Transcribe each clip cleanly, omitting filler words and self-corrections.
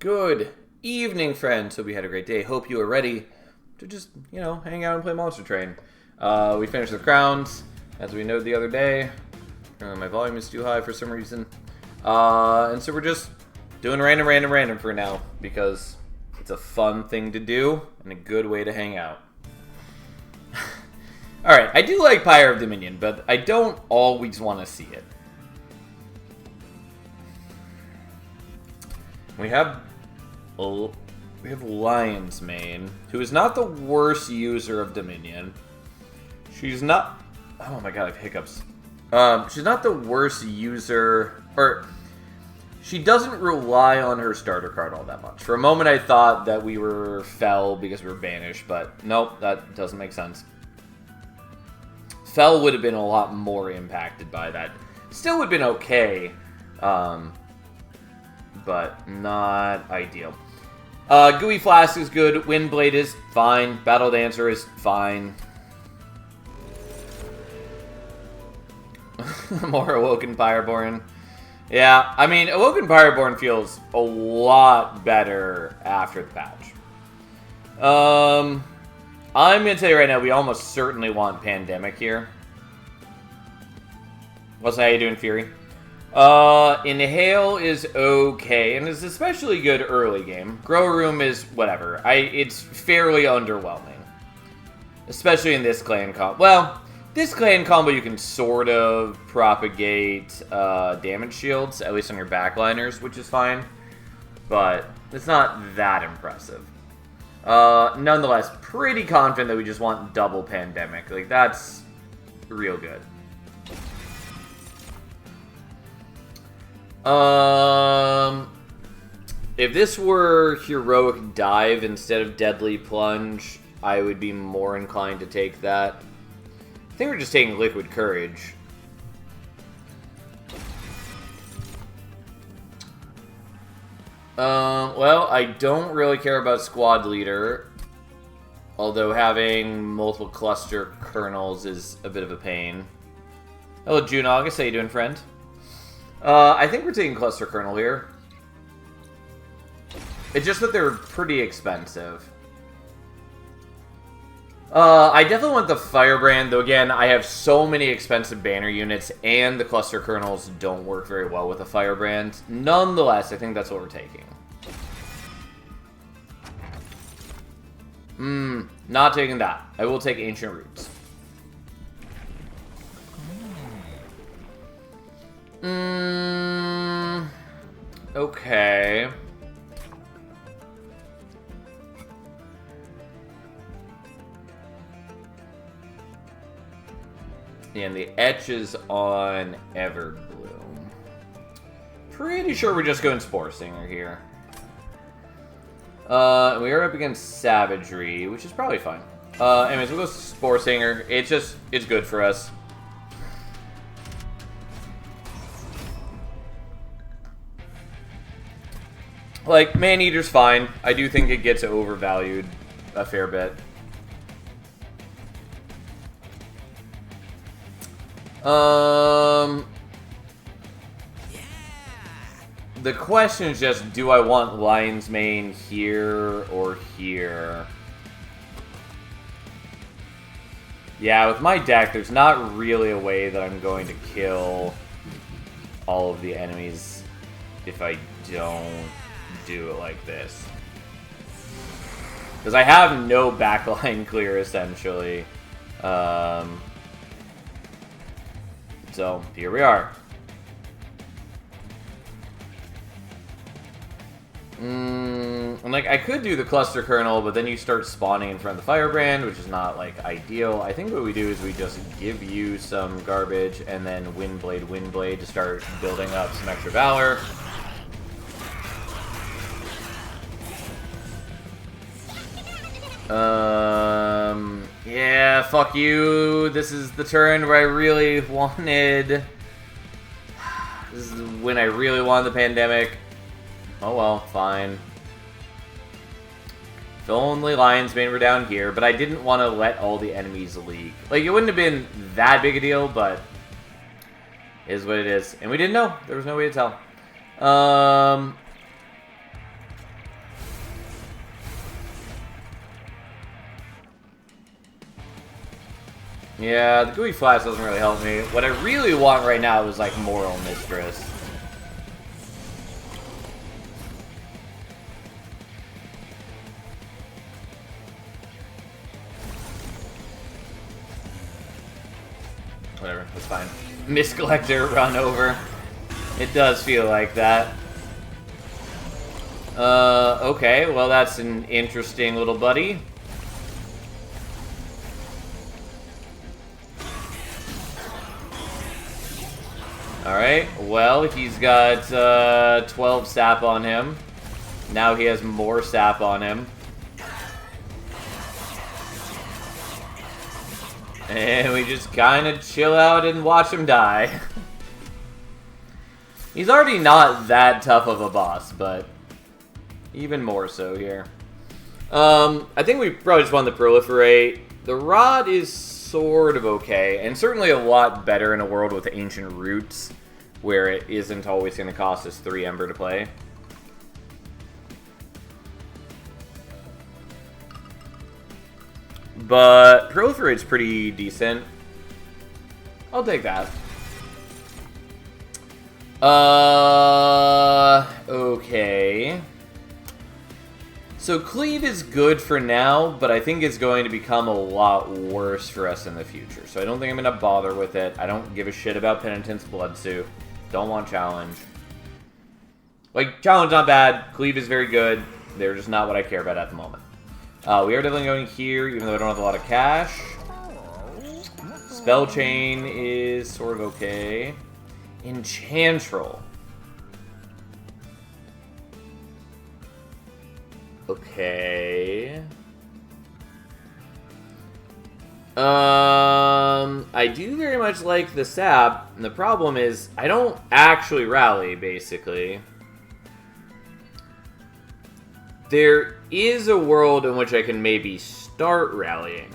Good evening, friends. Hope you had a great day. Hope you are ready to just, hang out and play Monster Train. We finished the crowns, as we noted the other day. My volume is too high for some reason. And so we're just doing random for now, because it's a fun thing to do and a good way to hang out. Alright, I do like Pyre of Dominion, but I don't always want to see it. We have Lion's Mane, who is not the worst user of Dominion. She's not... Oh my god, I have hiccups. She's not the worst user... Or, she doesn't rely on her starter card all that much. For a moment I thought that we were Fel because we were banished, but nope, that doesn't make sense. Fel would have been a lot more impacted by that. Still would have been okay, but not ideal. Gooey Flask is good. Windblade is fine. Battle Dancer is fine. More Awoken Pyreborn. Yeah, I mean, Awoken Pyreborn feels a lot better after the patch. I'm going to tell you right now, we almost certainly want Pandemic here. What's how you doing, Fury? Inhale is okay, and is especially good early game. Grow Room is whatever. It's fairly underwhelming. Especially in this clan combo. Well, this clan combo you can sort of propagate damage shields, at least on your backliners, which is fine. But it's not that impressive. Nonetheless, pretty confident that we just want double Pandemic. Like, that's real good. If this were Heroic Dive instead of Deadly Plunge, I would be more inclined to take that. I think we're just taking Liquid Courage. Well, I don't really care about Squad Leader, although having multiple cluster kernels is a bit of a pain. Hello, June August. How you doing, friend? I think we're taking Cluster Kernel here. It's just that they're pretty expensive. I definitely want the Firebrand, though again, I have so many expensive banner units, and the Cluster Kernels don't work very well with the Firebrand. Nonetheless, I think that's what we're taking. Not taking that. I will take Ancient Roots. Okay. And the Etch is on Everbloom. Pretty sure we're just going Spore Singer here. We are up against Savagery, which is probably fine. Anyways, we'll go Spore Singer. It's good for us. Like, Maneater's fine. I do think it gets overvalued a fair bit. The question is just, do I want Lion's Mane here or here? Yeah, with my deck, there's not really a way that I'm going to kill all of the enemies if I don't do it like this. Because I have no backline clear, essentially. So, here we are. And like, I could do the Cluster Kernel, but then you start spawning in front of the Firebrand, which is not, like, ideal. I think what we do is we just give you some garbage, and then Windblade to start building up some extra Valor. Yeah, fuck you. This is the turn where I really wanted... This is when I really wanted the Pandemic. Oh well, fine. If only Lion's Mane were down here, but I didn't want to let all the enemies leak. Like, it wouldn't have been that big a deal, but... It is what it is. And we didn't know. There was no way to tell. Yeah, the gooey flash doesn't really help me. What I really want right now is like Moral Mistress. Whatever, that's fine. Mist Collector, run over. It does feel like that. Okay, well that's an interesting little buddy. Alright, well, he's got 12 sap on him. Now he has more sap on him. And we just kind of chill out and watch him die. He's already not that tough of a boss, but even more so here. I think we probably just want the Proliferate. The Rod is sort of okay, and certainly a lot better in a world with Ancient Roots, where it isn't always going to cost us 3 Ember to play. But Proliferate's pretty decent. I'll take that. Okay. So Cleave is good for now, but I think it's going to become a lot worse for us in the future. So I don't think I'm going to bother with it. I don't give a shit about Penitence Bloodsuit. Don't want Challenge. Like, Challenge not bad. Cleave is very good. They're just not what I care about at the moment. We are definitely going here, even though I don't have a lot of cash. Spell Chain is sort of okay. Enchantrel. Okay. I do very much like the sap. And the problem is, I don't actually rally, basically. There is a world in which I can maybe start rallying.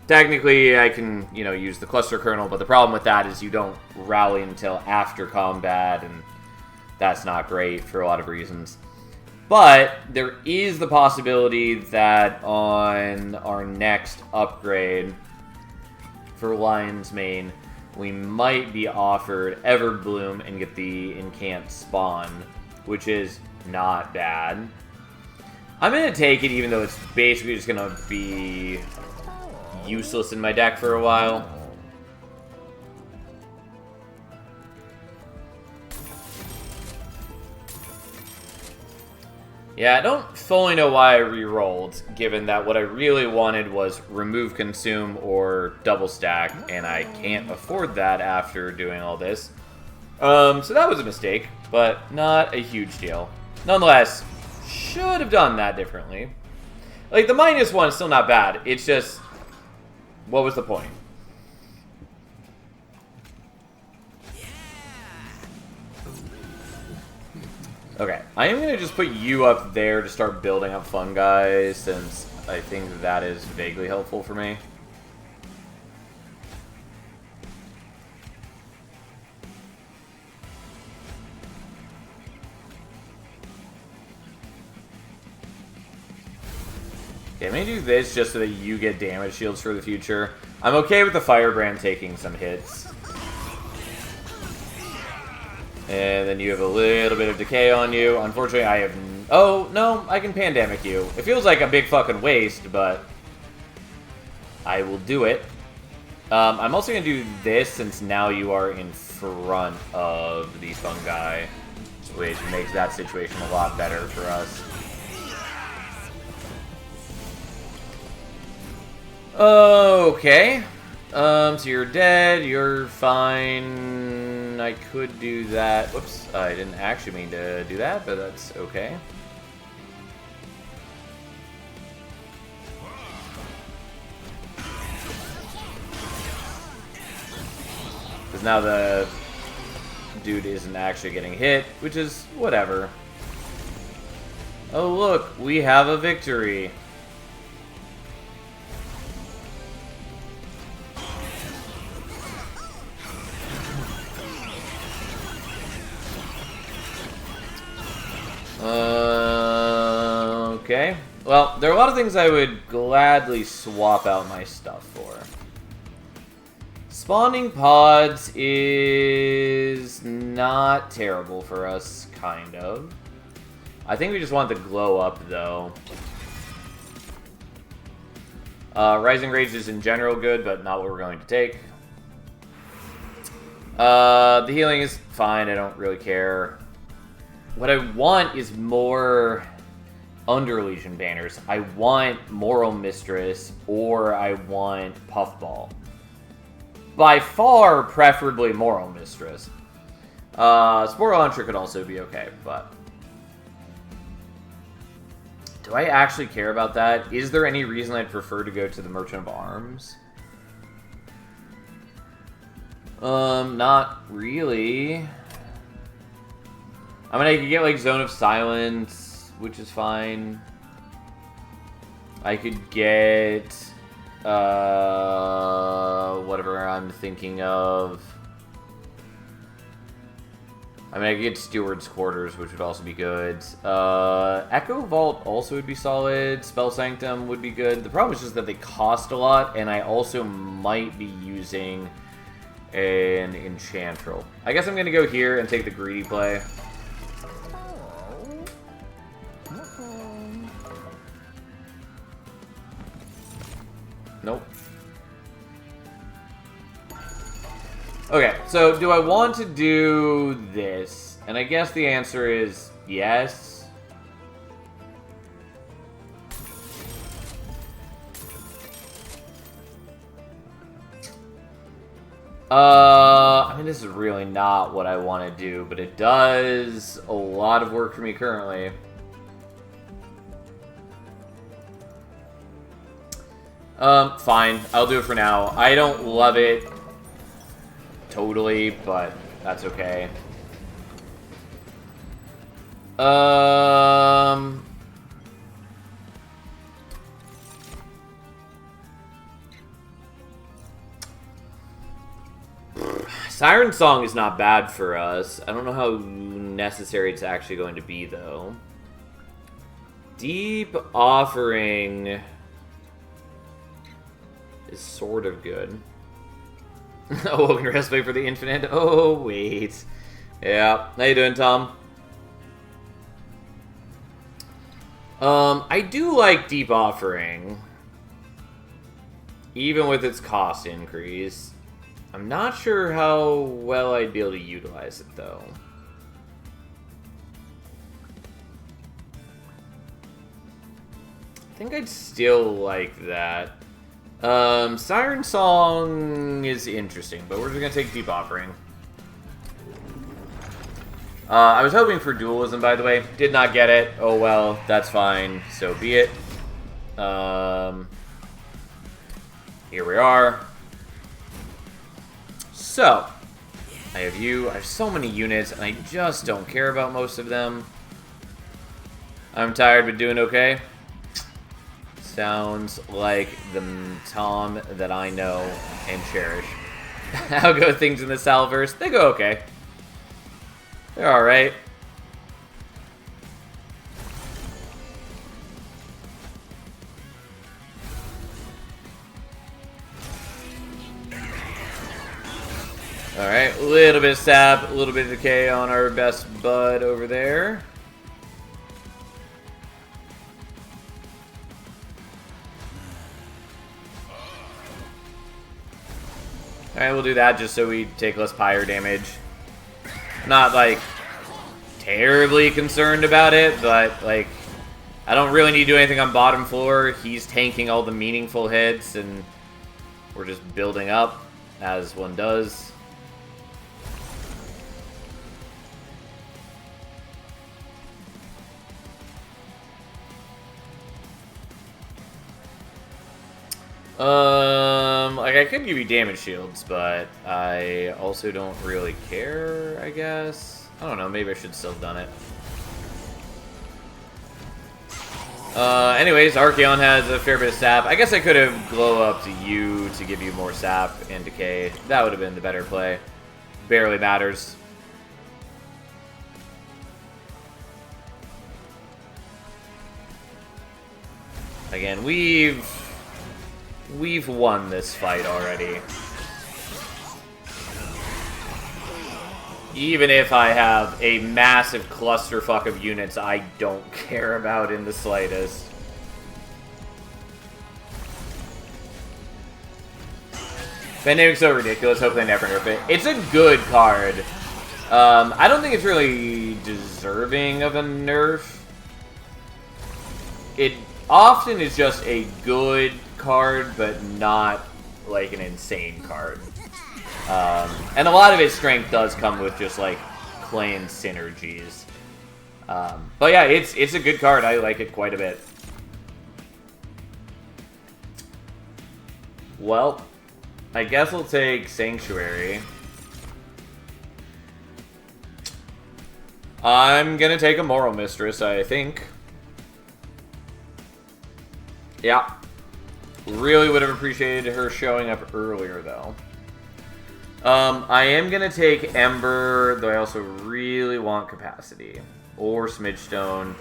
Technically, I can, use the Cluster Kernel, but the problem with that is you don't rally until after combat, and that's not great for a lot of reasons. But there is the possibility that on our next upgrade for Lion's Mane, we might be offered Everbloom and get the Incant Spawn, which is not bad. I'm going to take it even though it's basically just going to be useless in my deck for a while. Yeah, I don't fully know why I re-rolled, given that what I really wanted was remove Consume or double stack, and I can't afford that after doing all this. So that was a mistake, but not a huge deal. Nonetheless, should have done that differently. Like, the -1 is still not bad. It's just, what was the point? Okay, I am going to just put you up there to start building up fungi, since I think that is vaguely helpful for me. Okay, I'm going to do this just so that you get damage shields for the future. I'm okay with the Firebrand taking some hits. And then you have a little bit of decay on you. Unfortunately, I have... Oh, no, I can Pandemic you. It feels like a big fucking waste, but I will do it. I'm also going to do this since now you are in front of the fungi, which makes that situation a lot better for us. Okay. So you're dead, you're fine. I could do that. Whoops, I didn't actually mean to do that, but that's okay. Because now the dude isn't actually getting hit, which is whatever. Oh look, we have a victory. Okay. Well, there are a lot of things I would gladly swap out my stuff for. Spawning pods is not terrible for us, kind of. I think we just want the glow up, though. Rising Rage is in general good, but not what we're going to take. The healing is fine, I don't really care. What I want is more Under Legion banners. I want Moral Mistress, or I want Puffball. By far, preferably Moral Mistress. Spore Launcher could also be okay, but... do I actually care about that? Is there any reason I'd prefer to go to the Merchant of Arms? Not really. I mean, I could get, like, Zone of Silence, which is fine. I could get... whatever I'm thinking of. I mean, I could get Steward's Quarters, which would also be good. Echo Vault also would be solid. Spell Sanctum would be good. The problem is just that they cost a lot, and I also might be using an Enchantrel. I guess I'm going to go here and take the greedy play. Nope. Okay, so do I want to do this? And I guess the answer is yes. I mean, this is really not what I want to do, but it does a lot of work for me currently. Fine. I'll do it for now. I don't love it totally, but that's okay. Siren Song is not bad for us. I don't know how necessary it's actually going to be, though. Deep Offering is sort of good. Awoken Respite for the Infinite. Oh, wait. Yeah. How you doing, Tom? I do like Deep Offering. Even with its cost increase. I'm not sure how well I'd be able to utilize it, though. I think I'd still like that. Siren Song is interesting, but we're just gonna take Deep Offering. I was hoping for Dualism, by the way. Did not get it. Oh well, that's fine. So be it. Here we are. So, I have you. I have so many units, and I just don't care about most of them. I'm tired, but doing okay. Sounds like the Tom that I know and cherish. How go things in the Salverse? They go okay. They're alright. Alright, a little bit of sap, a little bit of decay on our best bud over there. Alright, we'll do that just so we take less pyre damage. Not, like, terribly concerned about it, but, like, I don't really need to do anything on bottom floor. He's tanking all the meaningful hits, and we're just building up, as one does. Like, I could give you damage shields, but I also don't really care, I guess. I don't know, maybe I should still have done it. Anyways, Archeon has a fair bit of sap. I guess I could have glow up to you to give you more sap and decay. That would have been the better play. Barely matters. Again, we've won this fight already. Even if I have a massive clusterfuck of units I don't care about in the slightest. Pandemic's so ridiculous, hope they never nerf it. It's a good card. I don't think it's really deserving of a nerf. It often is just a good card, but not like an insane card. And a lot of its strength does come with just like clan synergies. But yeah, it's a good card. I like it quite a bit. Well, I guess we'll take Sanctuary. I'm gonna take a Moral Mistress, I think. Yeah. Really would have appreciated her showing up earlier, though. I am gonna take Ember, though I also really want Capacity. Or Smidgestone.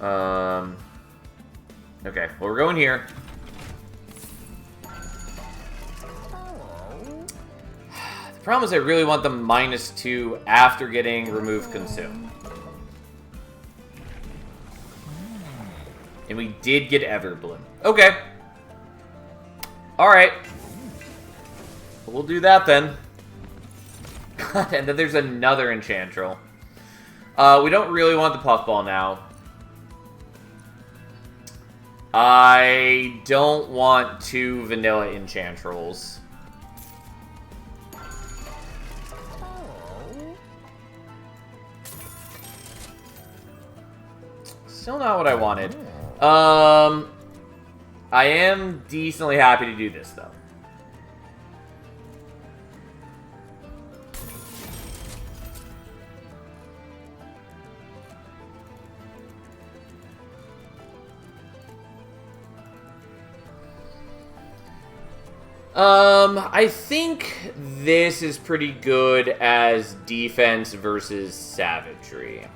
Okay, well, we're going here. The problem is I really want the -2 after getting Remove Consume. And we did get Everbloom. Okay. Alright. We'll do that then. And then there's another Enchantrel. We don't really want the Puffball now. I don't want 2 vanilla Enchantrels. Still not what I wanted. I am decently happy to do this, though. I think this is pretty good as defense versus savagery.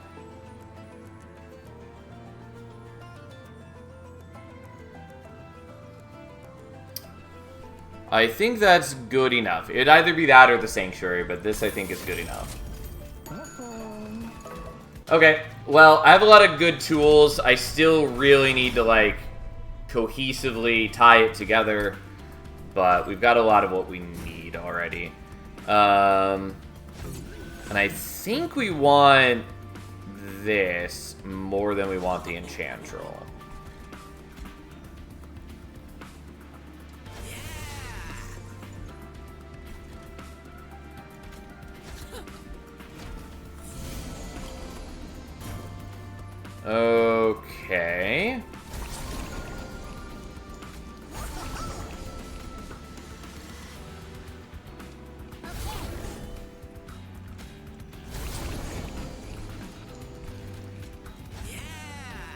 I think that's good enough. It'd either be that or the Sanctuary, but this I think is good enough. Okay, well, I have a lot of good tools. I still really need to, like, cohesively tie it together, but we've got a lot of what we need already. And I think we want this more than we want the Enchantrel. Okay.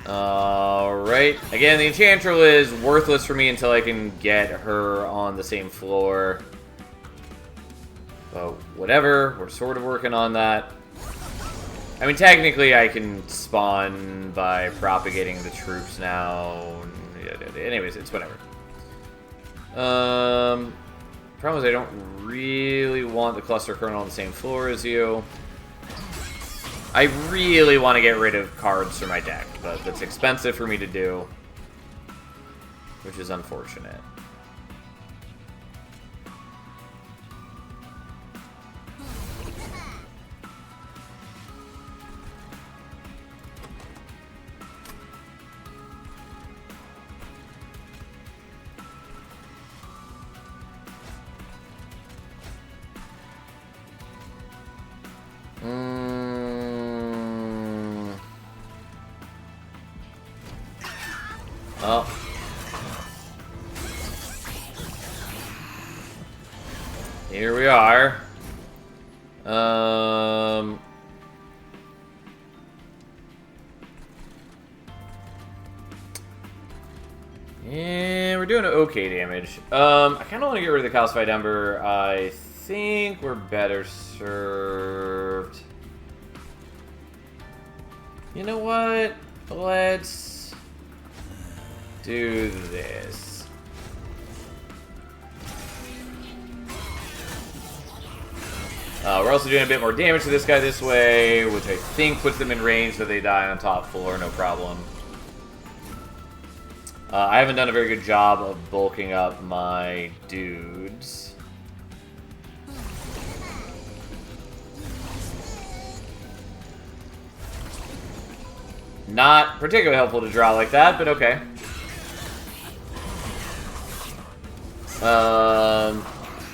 Alright. Again, the Enchantrel is worthless for me until I can get her on the same floor. But whatever, we're sort of working on that. I mean, technically, I can spawn by propagating the troops now. Anyways, it's whatever. Problem is, I don't really want the Cluster Kernel on the same floor as you. I really want to get rid of cards from my deck, but that's expensive for me to do, which is unfortunate. Oh. Here we are. And we're doing okay damage. I kind of want to get rid of the Calcified Ember. I think we're better served. You know what? Let's... do this. We're also doing a bit more damage to this guy this way, which I think puts them in range so they die on top floor, no problem. I haven't done a very good job of bulking up my dudes. Not particularly helpful to draw like that, but okay.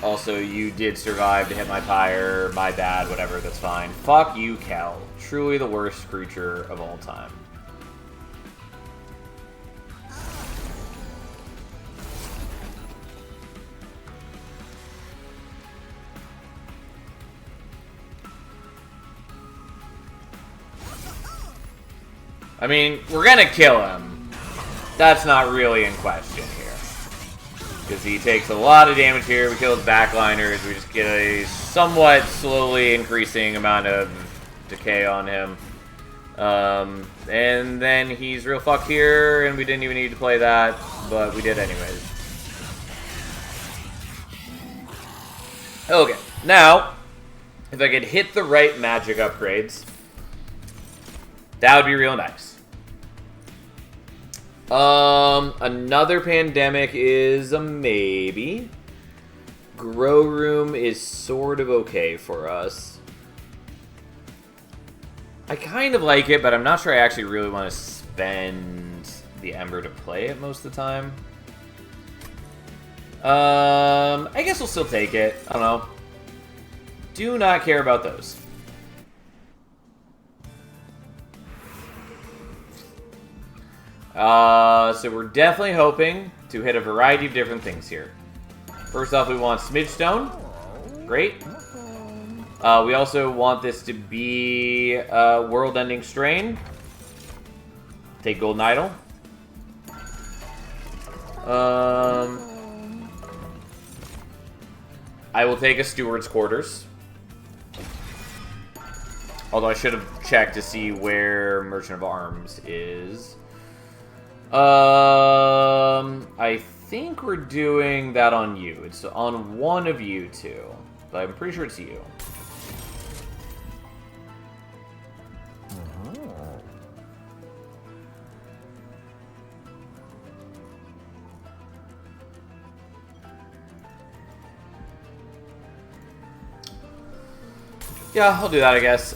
Also, you did survive to hit my pyre. My bad, whatever, that's fine. Fuck you, Kel. Truly the worst creature of all time. I mean, we're gonna kill him. That's not really in question here. Because he takes a lot of damage here. We kill his backliners. We just get a somewhat slowly increasing amount of decay on him. And then he's real fucked here, and we didn't even need to play that, but we did anyways. Okay, now, if I could hit the right magic upgrades, that would be real nice. Another pandemic is a maybe. Grow room is sort of okay for us. I kind of like it, but I'm not sure I actually really want to spend the Ember to play it most of the time. I guess we'll still take it. I don't know. Do not care about those. So we're definitely hoping to hit a variety of different things here. First off, we want Smidge Stone. Great. We also want this to be World-Ending Strain. Take Golden Idol. I will take a Steward's Quarters. Although I should have checked to see where Merchant of Arms is. I think we're doing that on you. It's on one of you two, but I'm pretty sure it's you. Yeah, I'll do that, I guess.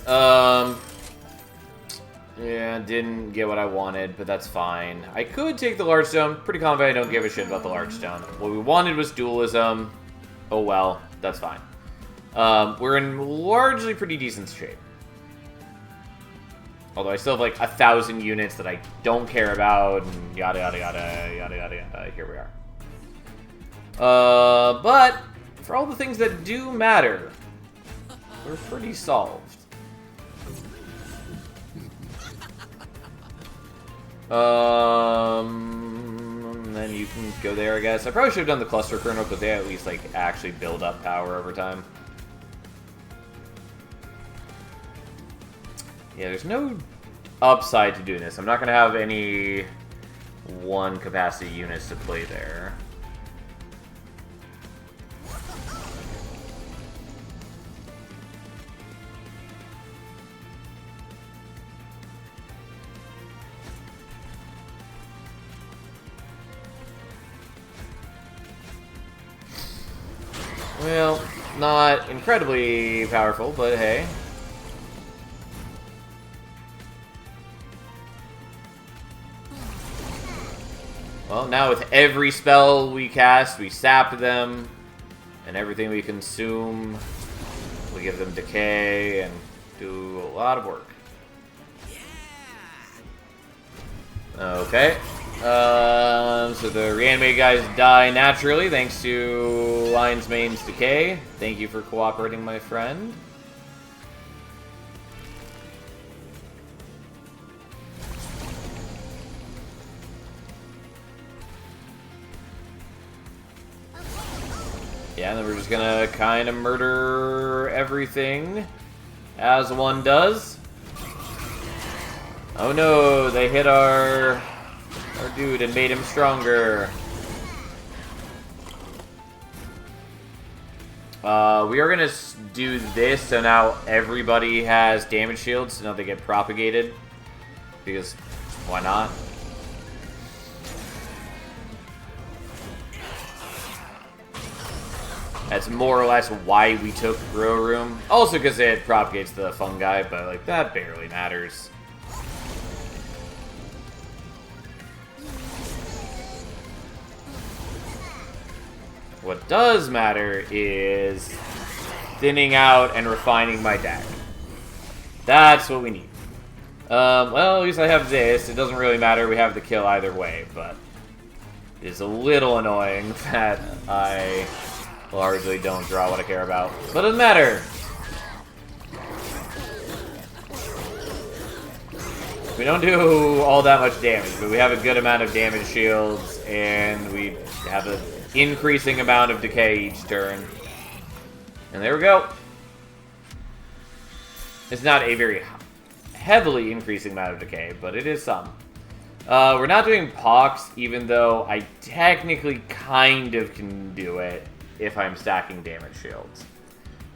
Yeah, didn't get what I wanted, but that's fine. I could take the Large Stone. Pretty confident I don't give a shit about the Large Stone. What we wanted was dualism. Oh well, that's fine. We're in largely pretty decent shape. Although I still have like 1,000 units that I don't care about, and yada yada yada yada yada yada. Here we are. But for all the things that do matter, we're pretty solved. Then you can go there, I guess. I probably should have done the Cluster Kernel, because they at least, like, actually build up power over time. Yeah, there's no upside to doing this. I'm not going to have any one capacity units to play there. Well, not incredibly powerful, but hey. Well, now with every spell we cast, we sap them, and everything we consume, we give them decay and do a lot of work. Okay. So the reanimated guys die naturally thanks to Lion's Mane's decay. Thank you for cooperating, my friend. Yeah, and then we're just gonna kind of murder everything as one does. Oh no, they hit our our dude and made him stronger. We are gonna do this, so now everybody has damage shields, so now they get propagated. Because, why not? That's more or less why we took Grow Room. Also because it propagates the fungi, but like that barely matters. What does matter is thinning out and refining my deck. That's what we need. Well, at least I have this. It doesn't really matter. We have the kill either way, but it's a little annoying that I largely don't draw what I care about. But it doesn't matter. We don't do all that much damage, but we have a good amount of damage shields, and we have an increasing amount of decay each turn. And there we go. It's not a very heavily increasing amount of decay, but it is some. We're not doing Pox, even though I technically kind of can do it if I'm stacking damage shields.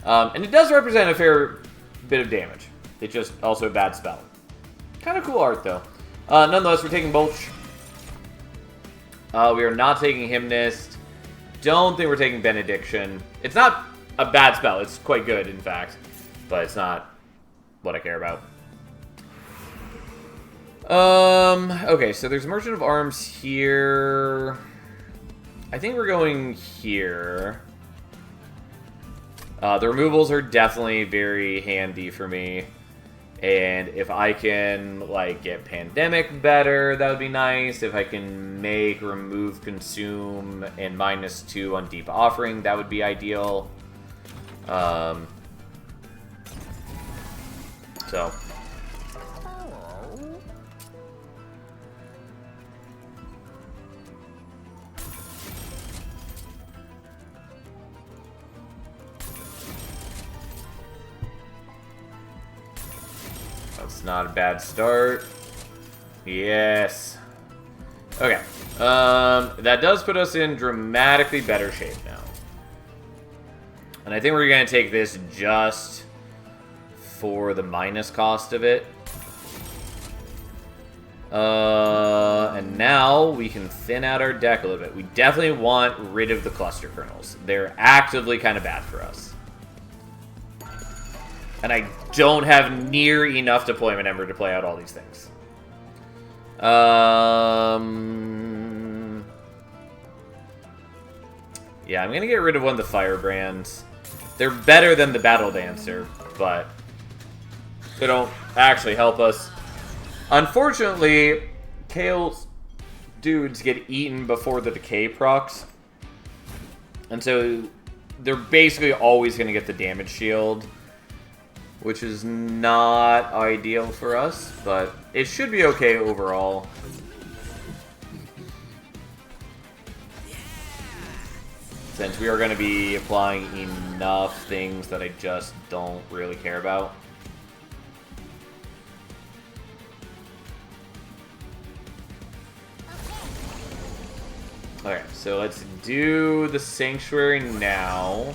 And it does represent a fair bit of damage. It's just also a bad spell. Kind of cool art, though. Nonetheless, we're taking Bolch. We are not taking Hymnist. Don't think we're taking Benediction. It's not a bad spell. It's quite good, in fact. But it's not what I care about. Okay, so there's Merchant of Arms here. I think we're going here. The removals are definitely very handy for me. And if I can, like, get Pandemic better, that would be nice. If I can make Remove, Consume, and -2 on Deep Offering, that would be ideal. So... That's not a bad start. Yes. Okay. That does put us in dramatically better shape now. And I think we're going to take this just for the minus cost of it. And now we can thin out our deck a little bit. We definitely want rid of the cluster kernels. They're actively kind of bad for us. And I don't have near enough Deployment Ember to play out all these things. Yeah, I'm going to get rid of one of the Firebrands. They're better than the Battle Dancer, but they don't actually help us. Unfortunately, Kale's dudes get eaten before the Decay procs. And so they're basically always going to get the damage shield, which is not ideal for us, but it should be okay overall. Since we are going to be applying enough things that I just don't really care about. Alright, so let's do the Sanctuary now.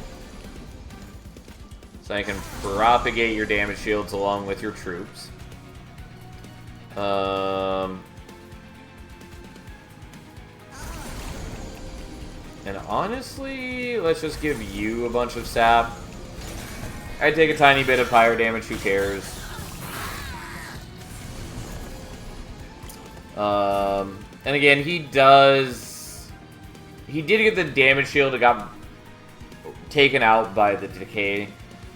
So I can propagate your damage shields along with your troops. And honestly, let's just give you a bunch of sap. I'd take a tiny bit of pyro damage, who cares? And again, he did get the damage shield. It got taken out by the decay.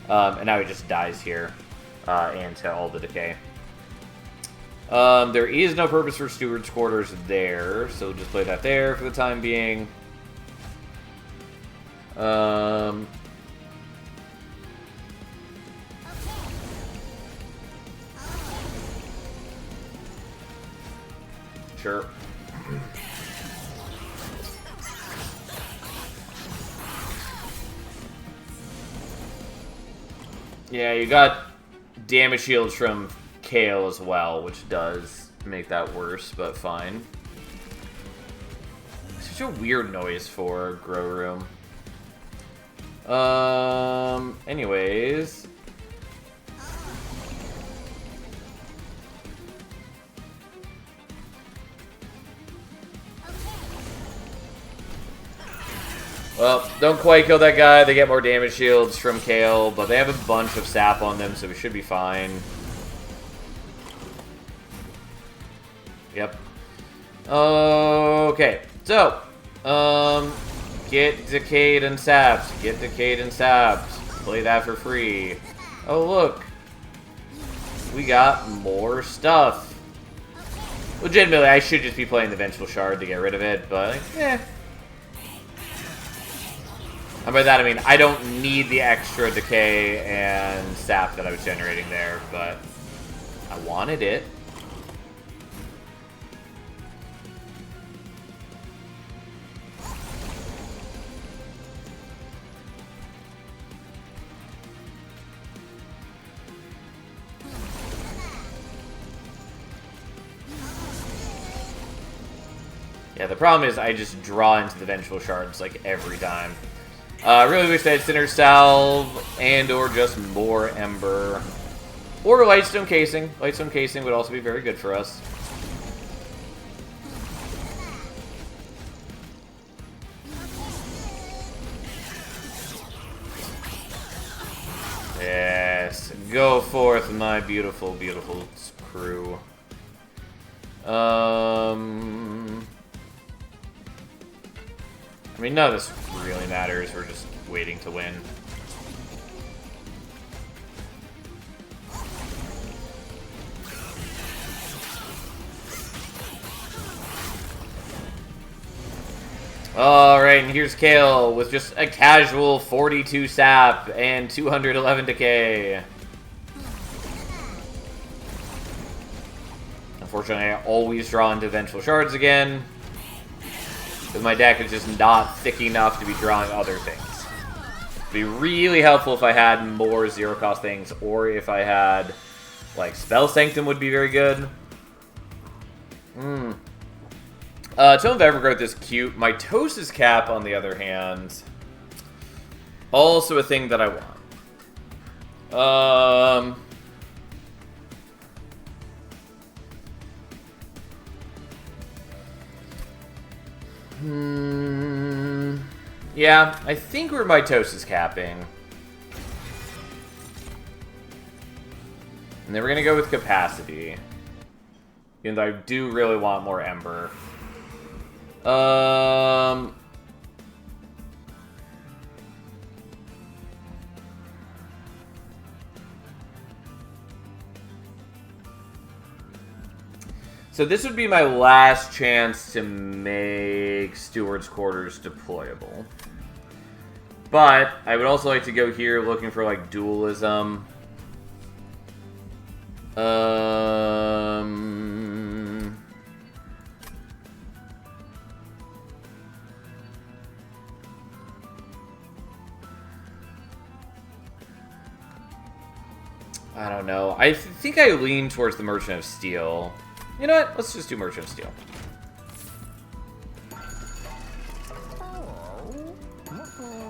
And now he just dies here. And to all the decay. There is no purpose for Steward's Quarters there. So we'll just play that there for the time being. Sure. Yeah, you got damage shields from Kale as well, which does make that worse, but fine. such a weird noise for Grow Room. Anyways. Well, don't quite kill that guy. They get more damage shields from Kale, but they have a bunch of sap on them, so we should be fine. Yep. Okay, so, get Decayed and Saps. Get Decayed and Saps. Play that for free. Oh, look. We got more stuff. Legitimately, I should just be playing the Vengeful Shard to get rid of it, but, eh. And by that I mean, I don't need the extra decay and sap that I was generating there, but I wanted it. Yeah, the problem is I just draw into the Vengeful Shards like every time. I really wish they had Sinner Salve and or just more Ember. Or Lightstone Casing. Lightstone Casing would also be very good for us. Yes. Go forth, my beautiful, beautiful crew. I mean, none of this really matters. We're just waiting to win. Alright, and here's Kale with just a casual 42 sap and 211 decay. Unfortunately, I always draw into Vengeful Shards again. Because my deck is just not thick enough to be drawing other things. It'd be really helpful if I had more zero-cost things, or if I had, like, Spell Sanctum would be very good. Tome of Evergrowth is cute. Mitosis Cap, on the other hand, also a thing that I want. Yeah, I think we're Mitosis capping. And then we're gonna go with Capacity. And I do really want more Ember. So this would be my last chance to make Steward's Quarters deployable. But I would also like to go here looking for, like, Dualism. I don't know. I think I lean towards the Merchant of Steel. You know what? Let's just do Merchant of Steel.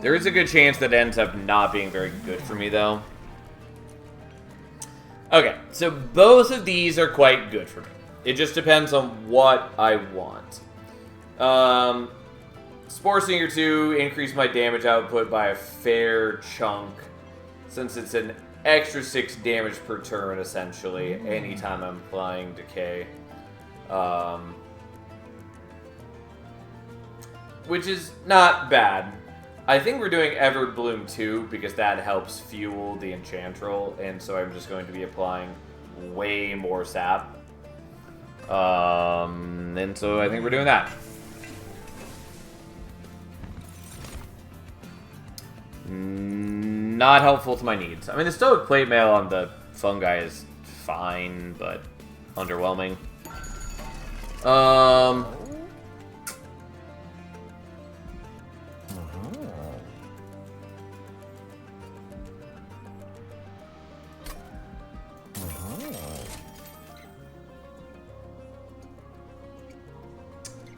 There is a good chance that it ends up not being very good for me, though. Okay, so both of these are quite good for me. It just depends on what I want. Spore Singer 2 increased my damage output by a fair chunk, since it's an extra 6 damage per turn, essentially, anytime I'm applying Decay. Which is not bad. I think we're doing Everbloom 2 because that helps fuel the Enchantrel, and so I'm just going to be applying way more sap. And so I think we're doing that. Not helpful to my needs. I mean, the Stoic Plate Mail on the Fungi is fine, but underwhelming.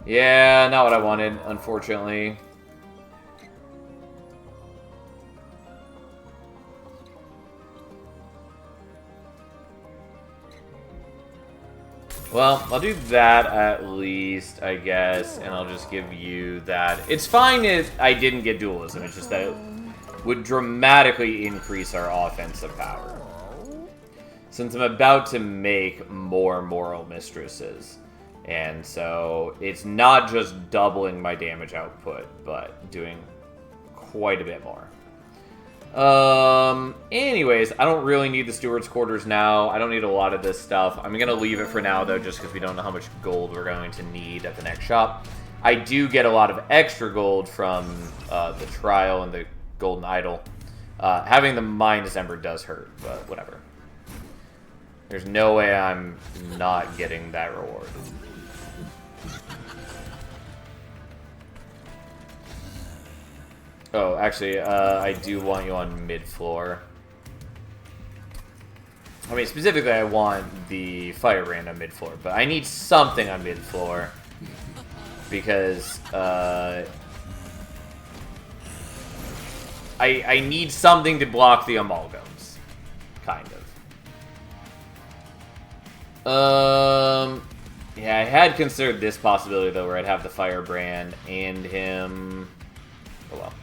Yeah, not what I wanted, unfortunately. Well, I'll do that at least, I guess, and I'll just give you that. It's fine if I didn't get dualism, it's just that it would dramatically increase our offensive power. Since I'm about to make more Moral Mistresses. And so it's not just doubling my damage output, but doing quite a bit more. Anyways, I don't really need the Steward's Quarters now. I don't need a lot of this stuff. I'm going to leave it for now, though, just because we don't know how much gold we're going to need at the next shop. I do get a lot of extra gold from the Trial and the Golden Idol. Having the Minus Ember does hurt, but whatever. There's no way I'm not getting that reward. Oh, actually, I do want you on mid-floor. I mean, specifically, I want the Firebrand on mid-floor, but I need something on mid-floor. Because, I need something to block the Amalgams. Kind of. Yeah, I had considered this possibility, though, where I'd have the Firebrand and him... Oh, well.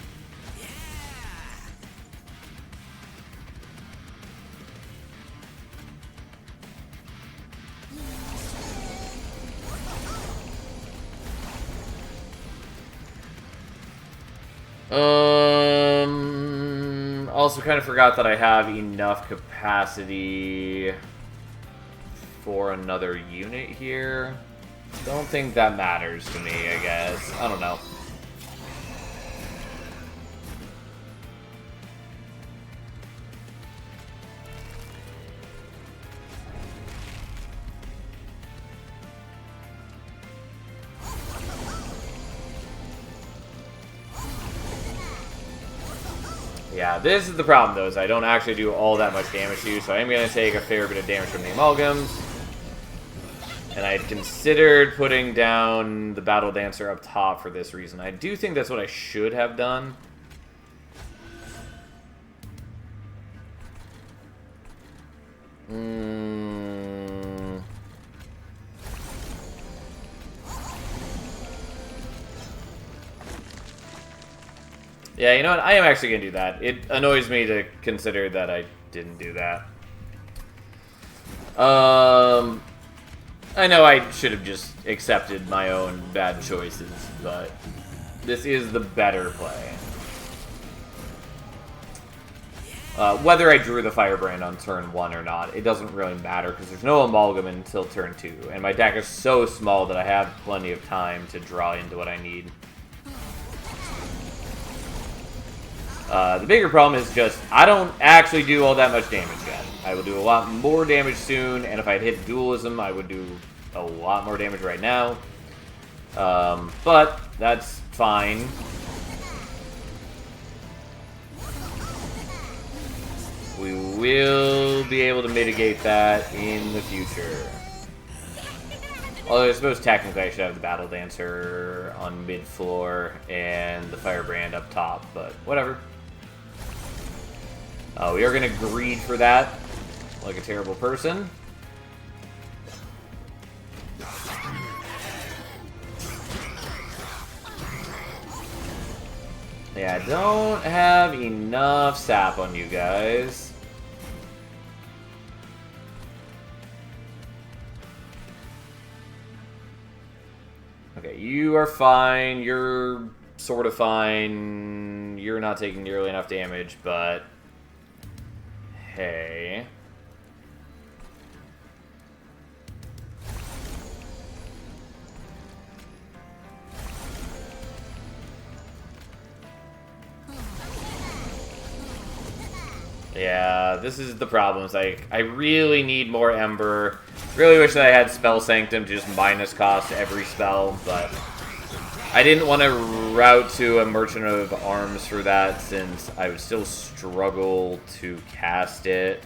Also kind of forgot that I have enough capacity for another unit here. Don't think that matters to me, I guess. I don't know. Yeah, this is the problem, though, is I don't actually do all that much damage to you, so I am going to take a fair bit of damage from the Amalgams. And I had considered putting down the Battle Dancer up top for this reason. I do think that's what I should have done. Yeah, you know what? I am actually going to do that. It annoys me to consider that I didn't do that. I know I should have just accepted my own bad choices, but this is the better play. Whether I drew the Firebrand on turn 1 or not, it doesn't really matter, because there's no Amalgam until turn 2, and my deck is so small that I have plenty of time to draw into what I need. The bigger problem is just, I don't actually do all that much damage yet. I will do a lot more damage soon, and if I had hit Dualism, I would do a lot more damage right now. But that's fine. We will be able to mitigate that in the future. Although I suppose technically I should have the Battle Dancer on mid-floor and the Firebrand up top, but whatever. We are going to greed for that, like a terrible person. Yeah, I don't have enough sap on you guys. Okay, you are fine. You're sort of fine. You're not taking nearly enough damage, but... Hey. Yeah, this is the problem. It's like, I really need more Ember. Really wish that I had Spell Sanctum to just minus cost every spell, but I didn't want to route to a Merchant of Arms for that, since I would still struggle to cast it.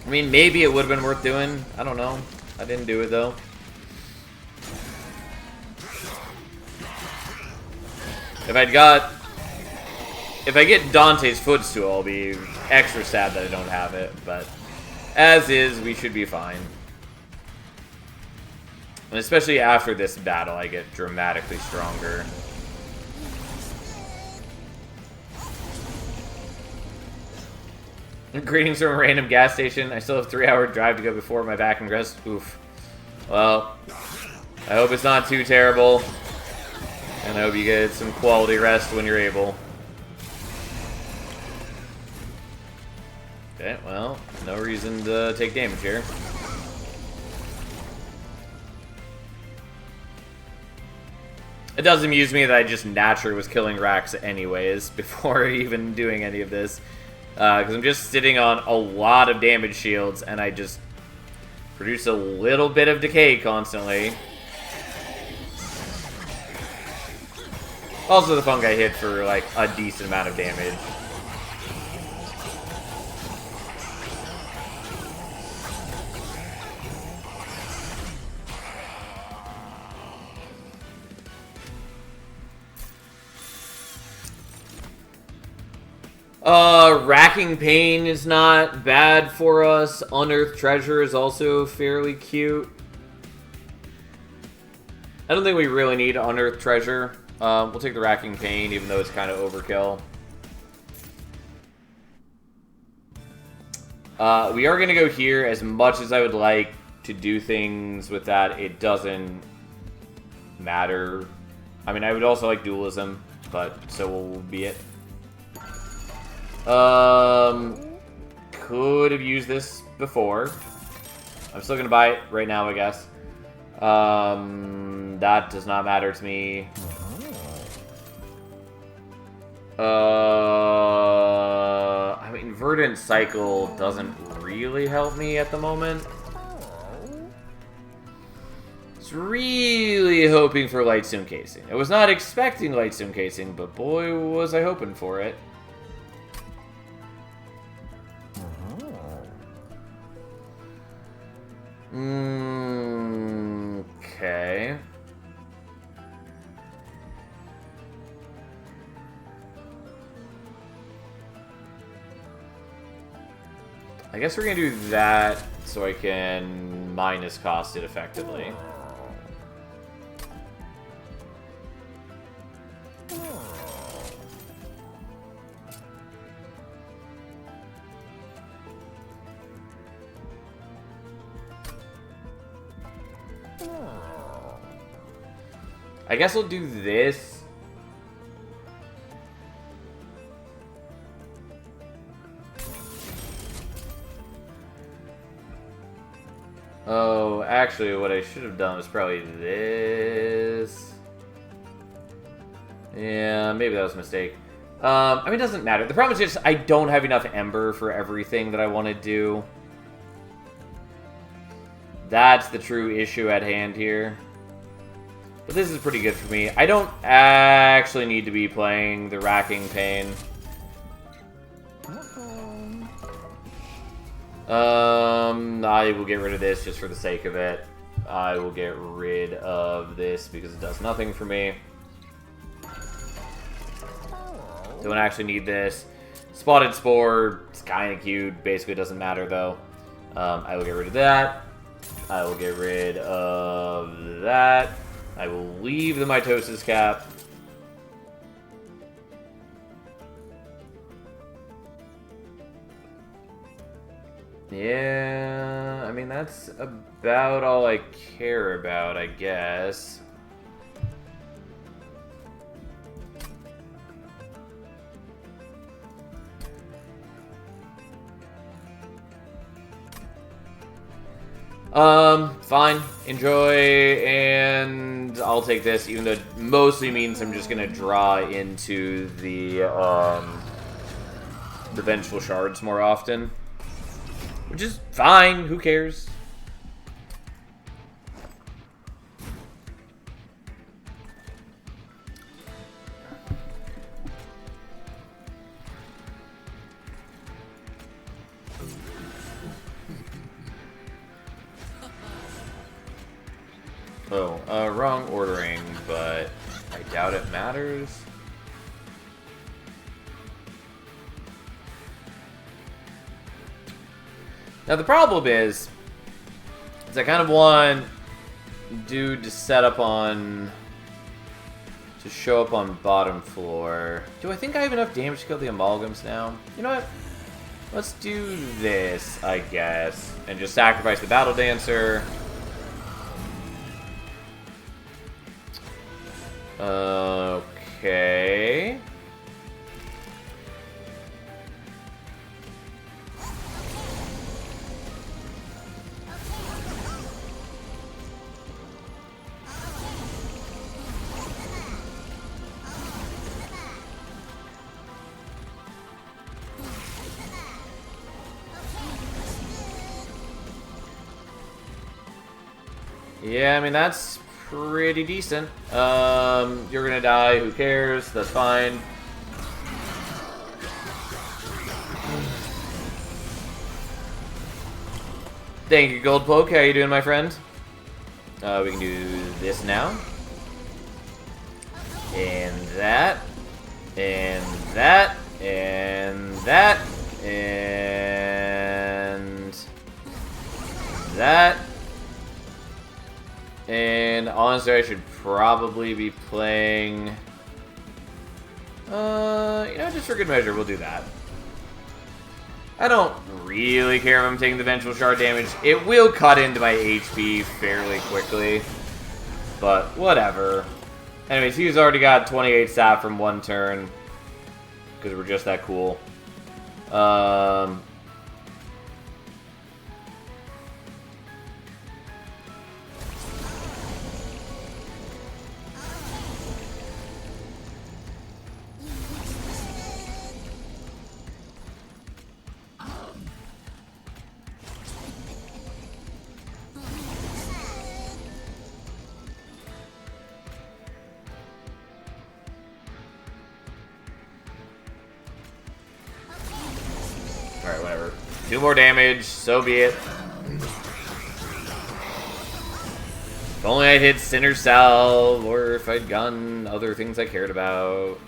I mean, maybe it would have been worth doing. I don't know. I didn't do it, though. If I get Dante's Footstool, I'll be extra sad that I don't have it, but as is, we should be fine. And especially after this battle, I get dramatically stronger. Greetings from a random gas station. I still have 3-hour drive to go before my back and rest. Oof. Well, I hope it's not too terrible. And I hope you get some quality rest when you're able. Okay, well, no reason to take damage here. It does amuse me that I just naturally was killing Rax anyways, before even doing any of this. Because I'm just sitting on a lot of damage shields, and I just produce a little bit of decay constantly. Also, the fungi hit for, like, a decent amount of damage. Racking Pain is not bad for us. Unearthed Treasure is also fairly cute. I don't think we really need Unearthed Treasure. We'll take the Racking Pain, even though it's kind of overkill. We are going to go here. As much as I would like to do things with that, it doesn't matter. I mean, I would also like Dualism, but so will be it. Could have used this before. I'm still gonna buy it right now, I guess. That does not matter to me. I mean, Verdant Cycle doesn't really help me at the moment. I was really hoping for Lightstone Casing. I was not expecting Lightstone Casing, but boy, was I hoping for it. Okay. I guess we're gonna do that so I can minus cost it effectively. I guess we'll do this. Oh, actually, what I should have done was probably this. Yeah, maybe that was a mistake. I mean, it doesn't matter. The problem is just I don't have enough Ember for everything that I want to do. That's the true issue at hand here. But this is pretty good for me. I don't actually need to be playing the Racking Pain. I will get rid of this just for the sake of it. I will get rid of this because it does nothing for me. Don't actually need this. Spotted Spore, it's kind of cute. Basically doesn't matter though. I will get rid of that. I will get rid of that. I will leave the Mitosis Cap. Yeah, I mean, that's about all I care about, I guess. Fine. Enjoy, and I'll take this, even though it mostly means I'm just gonna draw into the Vengeful Shards more often. Which is fine, who cares? Oh, wrong ordering, but I doubt it matters. Now the problem is I kind of want dude to set up on... to show up on bottom floor. Do I think I have enough damage to kill the amalgams now? You know what? Let's do this, I guess. And just sacrifice the Battle Dancer. Okay. Yeah, I mean, that's pretty decent. You're gonna die, who cares? That's fine. Thank you, Gold Poke. How you doing, my friend? We can do this now. And that. And that. And that. And that. And honestly, I should probably be playing... you know, just for good measure, we'll do that. I don't really care if I'm taking the Vengeful Shard damage. It will cut into my HP fairly quickly. But, whatever. Anyways, he's already got 28 sap from one turn. Because we're just that cool. Alright, whatever. 2 more damage, so be it. If only I'd hit Sinner Salve, or if I'd gotten other things I cared about.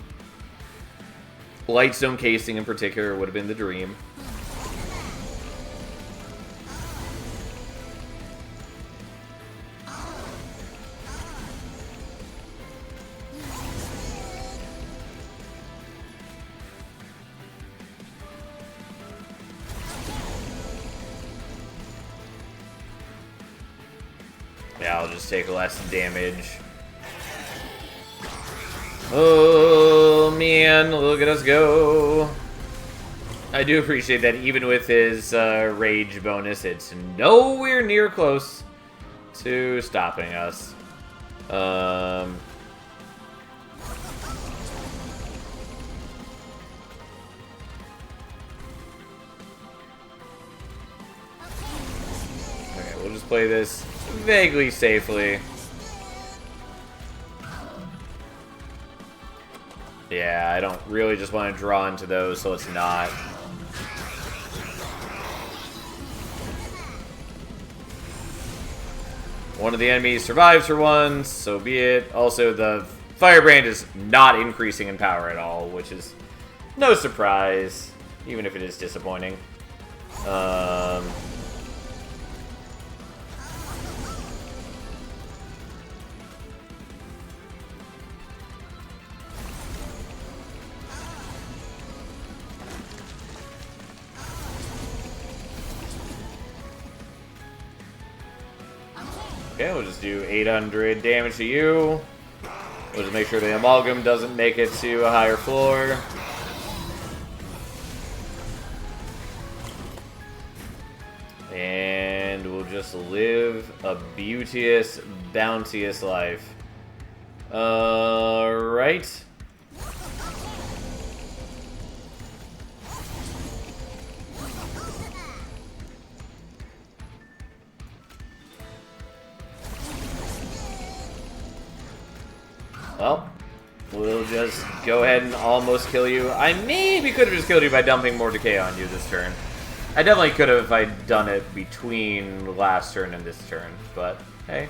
Lightstone Casing in particular would have been the dream. Yeah, I'll just take less damage. Oh, man, look at us go. I do appreciate that even with his rage bonus, it's nowhere near close to stopping us. Okay, we'll just play this vaguely safely. Yeah, I don't really just want to draw into those, so it's not. One of the enemies survives for once, so be it. Also, the Firebrand is not increasing in power at all, which is no surprise, even if it is disappointing. Okay, we'll just do 800 damage to you. We'll just make sure the Amalgam doesn't make it to a higher floor. And we'll just live a beauteous, bounteous life. Right. Well, we'll just go ahead and almost kill you. I maybe could have just killed you by dumping more decay on you this turn. I definitely could have if I'd done it between last turn and this turn, but hey.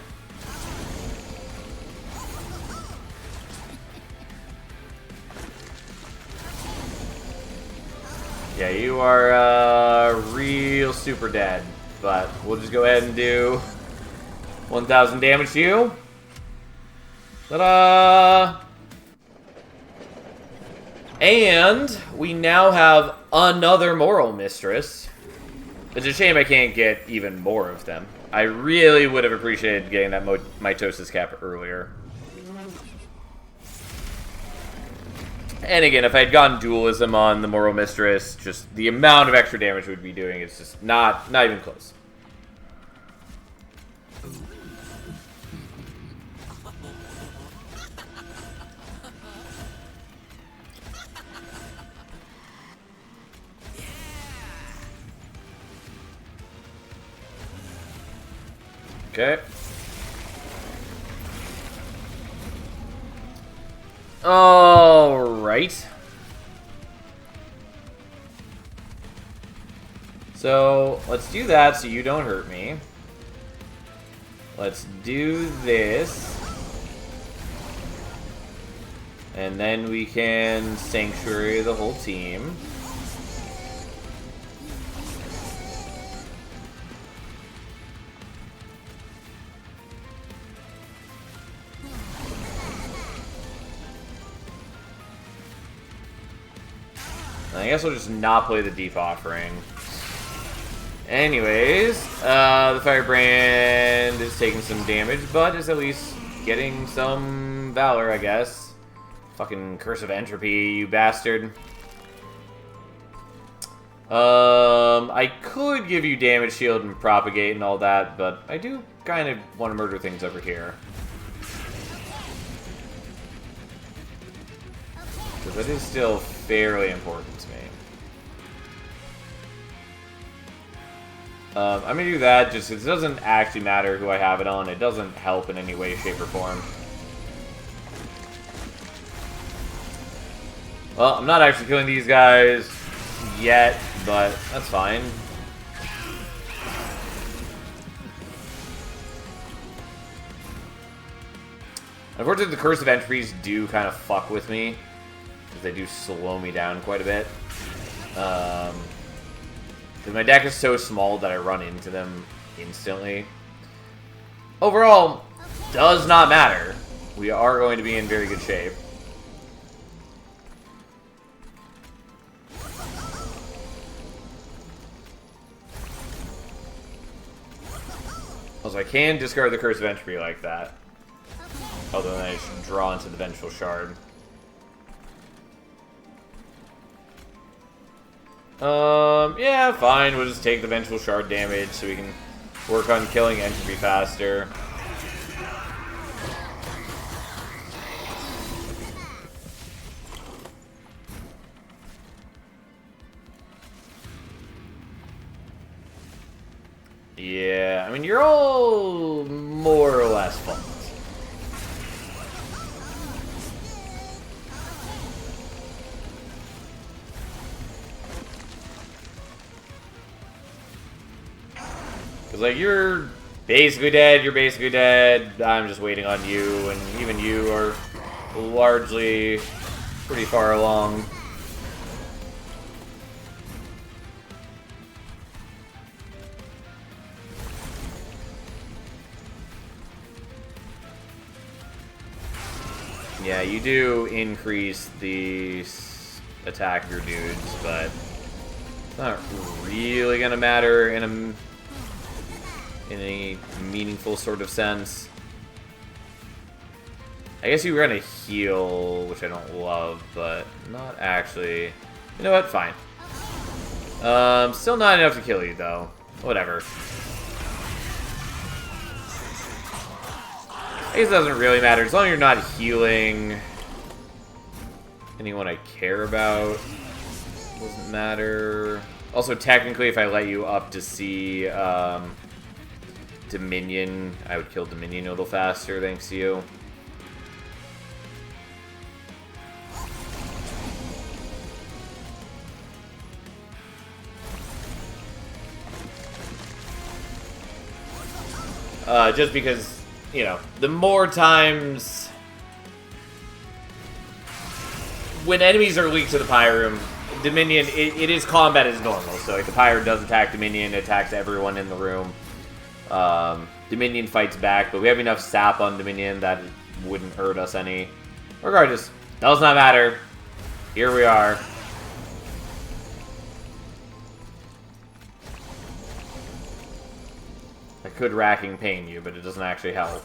Yeah, you are real super dead, but we'll just go ahead and do 1,000 damage to you. Ta-da! And we now have another Moral Mistress. It's a shame I can't get even more of them. I really would have appreciated getting that Mitosis Cap earlier. And again, if I had gotten Dualism on the Moral Mistress, just the amount of extra damage we'd be doing is just not even close. Okay. Alright. So, let's do that so you don't hurt me. Let's do this. And then we can Sanctuary the whole team. I guess we'll just not play the Deep Offering. Anyways, the Firebrand is taking some damage, but is at least getting some Valor, I guess. Fucking Curse of Entropy, you bastard. I could give you Damage Shield and Propagate and all that, but I do kind of want to murder things over here. Because that is still fairly important to me. I'm going to do that just because it doesn't actually matter who I have it on. It doesn't help in any way, shape, or form. Well, I'm not actually killing these guys yet, but that's fine. Unfortunately, the Curse of Entropys do kind of fuck with me. Because they do slow me down quite a bit. Because my deck is so small that I run into them instantly. Overall, does not matter. We are going to be in very good shape. Also, I can discard the Curse of Entropy like that. Although then I should draw into the Vengeful Shard. Yeah, fine. We'll just take the Vengeful Shard damage so we can work on killing Entropy faster. Yeah, I mean, you're all more or less fucked. Because, like, you're basically dead, I'm just waiting on you, and even you are largely pretty far along. Yeah, you do increase the attack of your dudes, but it's not really gonna matter in any meaningful sort of sense. I guess you were gonna heal, which I don't love, but not actually. You know what? Fine. Still not enough to kill you, though. Whatever. I guess it doesn't really matter. As long as you're not healing anyone I care about, doesn't matter. Also, technically, if I let you up to see Dominion, I would kill Dominion a little faster, thanks to you. Just because, you know, the more times when enemies are weak to the Pyroom, Dominion, it is combat as normal. So like the Pyre does attack Dominion, attacks everyone in the room. Dominion fights back, but we have enough sap on Dominion that it wouldn't hurt us any. Regardless, does not matter. Here we are. I could Racking Pain you, but it doesn't actually help.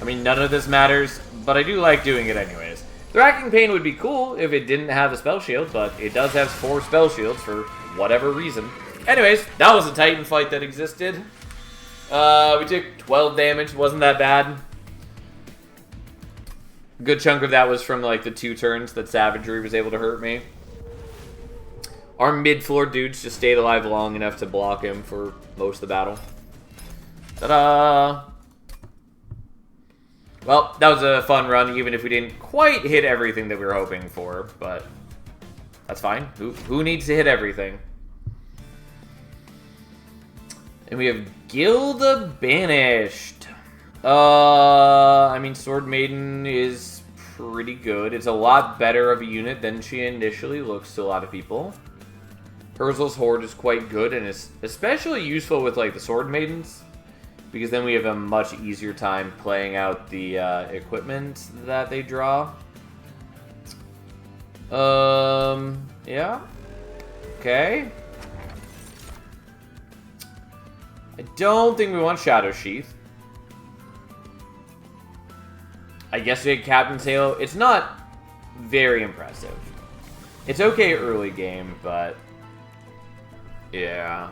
I mean, none of this matters, but I do like doing it anyways. The Racking Pain would be cool if it didn't have a spell shield, but it does have 4 spell shields for whatever reason. Anyways, that was a Titan fight that existed. We took 12 damage, wasn't that bad. A good chunk of that was from like the 2 turns that Savagery was able to hurt me. Our mid-floor dudes just stayed alive long enough to block him for most of the battle. Ta-da! Well, that was a fun run, even if we didn't quite hit everything that we were hoping for, but that's fine. Who needs to hit everything? And we have Gilda Banished. I mean, Sword Maiden is pretty good. It's a lot better of a unit than she initially looks to a lot of people. Urzel's Horde is quite good, and is especially useful with like the Sword Maidens, because then we have a much easier time playing out the equipment that they draw. Yeah. Okay. I don't think we want Shadow Sheath. I guess we had Captain's Halo. It's not very impressive. It's okay early game, but yeah.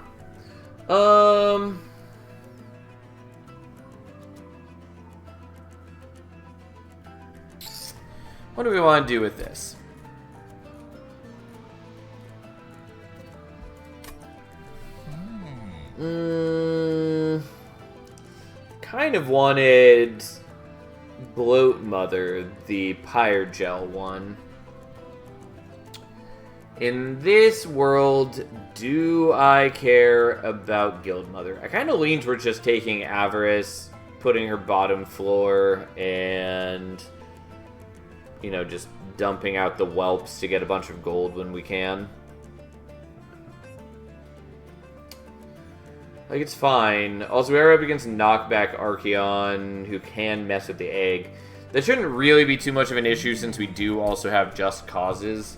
What do we want to do with this? Kind of wanted Bloat Mother, the Pyre Gel one. In this world, do I care about Guild Mother? I kind of lean towards just taking Avarice, putting her bottom floor, and, you know, just dumping out the whelps to get a bunch of gold when we can. Like, it's fine. Also, we are up against Knockback Archeon, who can mess with the egg. That shouldn't really be too much of an issue, since we do also have Just Causes.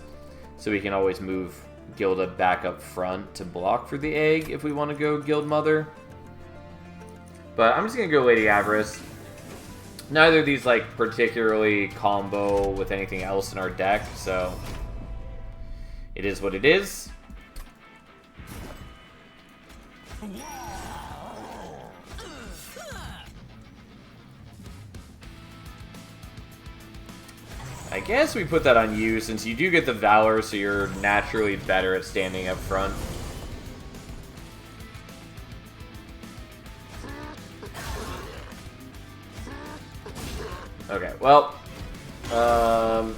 So we can always move Gilda back up front to block for the egg if we want to go Guild Mother. But I'm just going to go Lady Avarice. Neither of these, like, particularly combo with anything else in our deck, so it is what it is. I guess we put that on you, since you do get the Valor, so you're naturally better at standing up front. Okay, well, I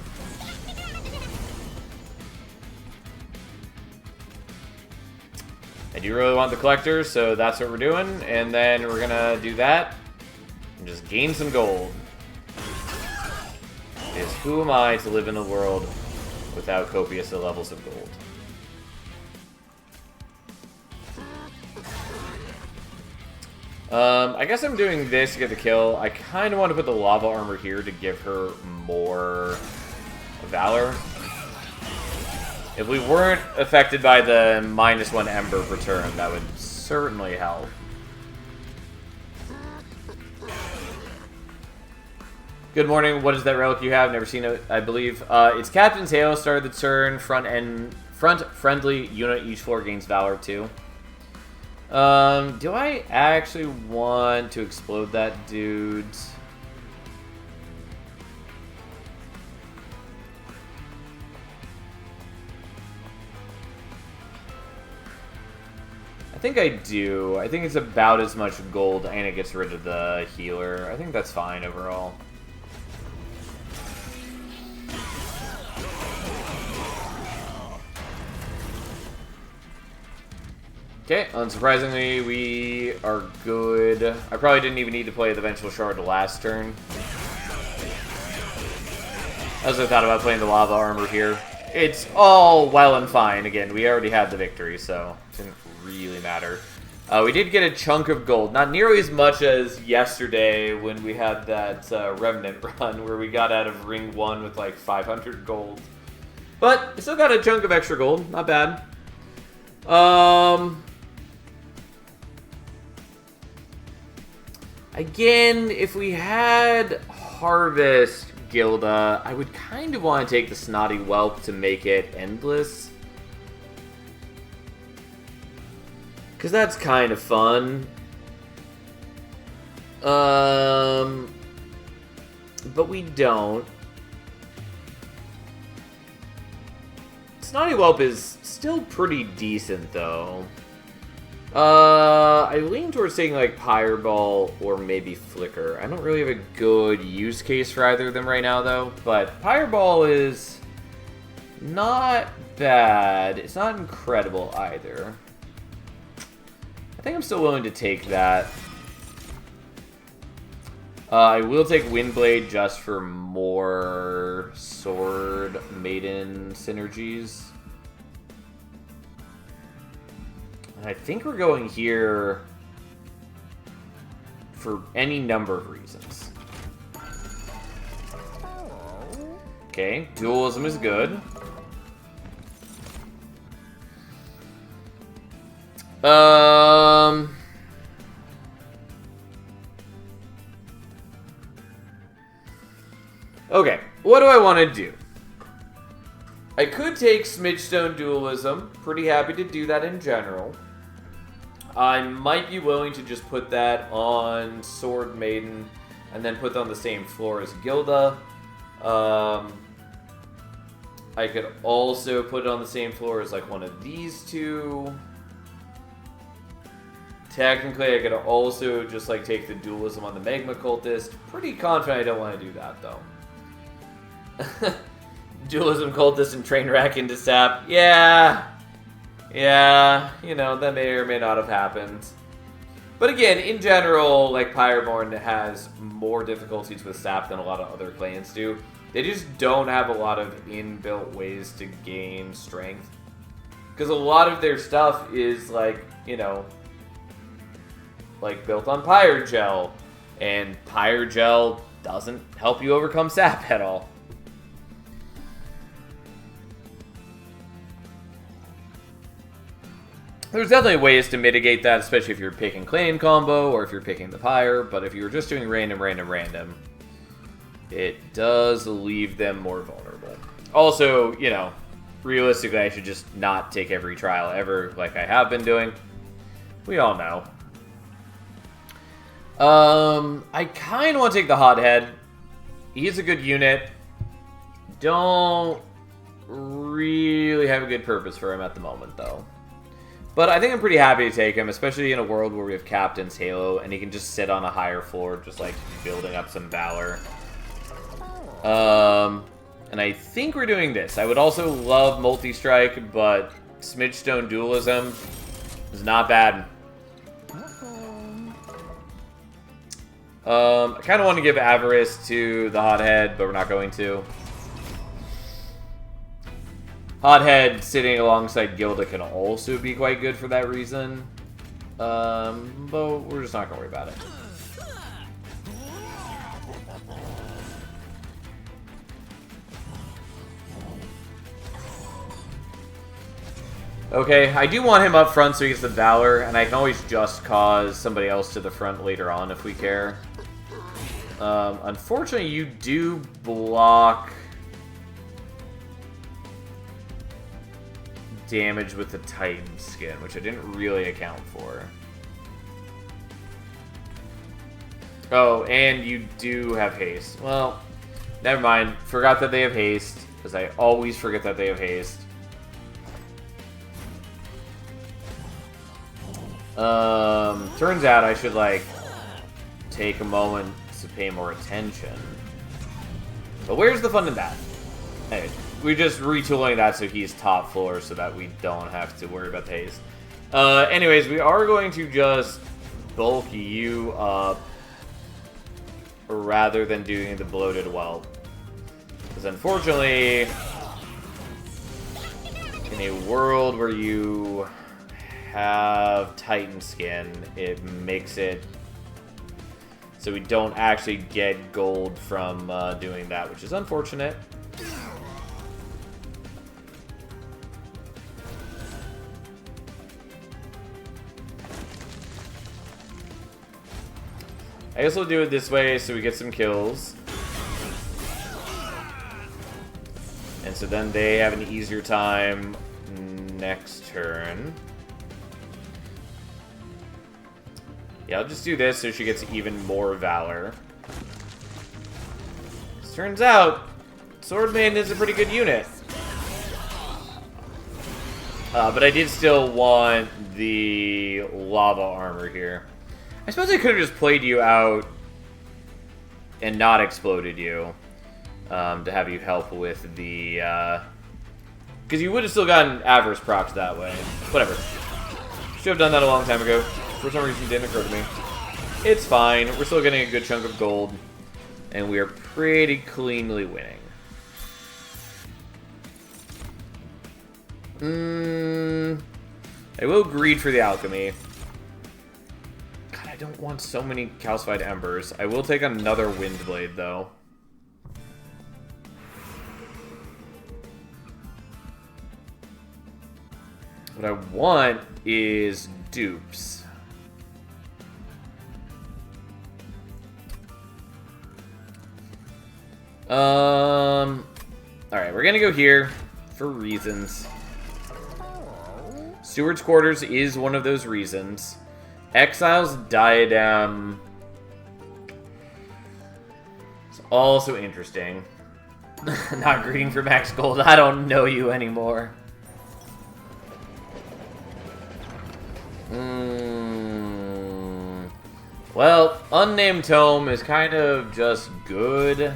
do really want the Collector, so that's what we're doing, and then we're gonna do that and just gain some gold. Because who am I to live in a world without copious levels of gold? I guess I'm doing this to get the kill. I kind of want to put the Lava Armor here to give her more Valor. If we weren't affected by the -1 Ember per turn, that would certainly help. Good morning. What is that relic you have? Never seen it, I believe. It's Captain's Halo. Start of the turn. Front friendly unit each floor gains Valor 2. Do I actually want to explode that dude? I think I do. I think it's about as much gold, and it gets rid of the healer. I think that's fine overall. Okay, unsurprisingly, we are good. I probably didn't even need to play the Vengeful Shard last turn. As I thought about playing the lava armor here. It's all well and fine. Again, we already had the victory, so it didn't really matter. We did get a chunk of gold. Not nearly as much as yesterday when we had that Remnant run where we got out of Ring 1 with like 500 gold. But we still got a chunk of extra gold. Not bad. Again, if we had Harvest Gilda, I would kind of want to take the Snotty Whelp to make it endless. Because that's kind of fun. But we don't. Snotty Whelp is still pretty decent, though. I lean towards taking, like, Pyreball or maybe Flicker. I don't really have a good use case for either of them right now, though. But Pyreball is not bad. It's not incredible, either. I think I'm still willing to take that. I will take Windblade just for more Sword Maiden synergies. I think we're going here for any number of reasons. Okay, Dualism is good. Okay, what do I want to do? I could take Smidgestone Dualism. Pretty happy to do that in general. I might be willing to just put that on Sword Maiden and then put it on the same floor as Gilda. I could also put it on the same floor as like one of these two. Technically, I could also just like take the Dualism on the Magma Cultist. Pretty confident I don't want to do that though. Dualism Cultist and Trainwreck into Sap. Yeah, you know, that may or may not have happened. But again, in general, like, Pyreborn has more difficulties with Sap than a lot of other clans do. They just don't have a lot of inbuilt ways to gain strength. Because a lot of their stuff is, like, you know, like, built on Pyrogel. And Pyrogel doesn't help you overcome Sap at all. There's definitely ways to mitigate that, especially if you're picking clan combo or if you're picking the Pyre, but if you're just doing random, it does leave them more vulnerable. Also, you know, realistically, I should just not take every trial ever like I have been doing. We all know. I kind of want to take the Hothead. He's a good unit. Don't really have a good purpose for him at the moment, though. But I think I'm pretty happy to take him, especially in a world where we have Captain's Halo, and he can just sit on a higher floor, just, like, building up some Valor. And I think we're doing this. I would also love Multi-Strike, but Smidgestone Dualism is not bad. I kind of want to give Avarice to the Hothead, but we're not going to. Hothead sitting alongside Gilda can also be quite good for that reason. But we're just not going to worry about it. Okay, I do want him up front so he gets the Valor, and I can always just cause somebody else to the front later on if we care. Unfortunately, you do block damage with the Titan skin, which I didn't really account for. Oh, and you do have haste. Well, never mind. Forgot that they have haste, because I always forget that they have haste. Turns out I should, like, take a moment to pay more attention. But where's the fun in that? Anyway, we're just retooling that so he's top floor so that we don't have to worry about the haste. Anyways, we are going to just bulk you up rather than doing the bloated whelp. Because unfortunately, in a world where you have Titan Skin, it makes it so we don't actually get gold from doing that, which is unfortunate. I guess we'll do it this way so we get some kills. And so then they have an easier time next turn. Yeah, I'll just do this so she gets even more Valor. This turns out, Sword Maiden is a pretty good unit. But I did still want the Lava Armor here. I suppose I could have just played you out and not exploded you to have you help with the... because you would have still gotten Avarice procs that way. Whatever. Should have done that a long time ago. For some reason, it didn't occur to me. It's fine. We're still getting a good chunk of gold. And we are pretty cleanly winning. I will greed for the alchemy. God, I don't want so many calcified embers. I will take another Windblade, though. What I want is dupes. Alright, we're gonna go here for reasons. Steward's Quarters is one of those reasons. Exile's Diadem is also interesting. Not greeting for max gold. I don't know you anymore. Well, Unnamed Tome is kind of just good.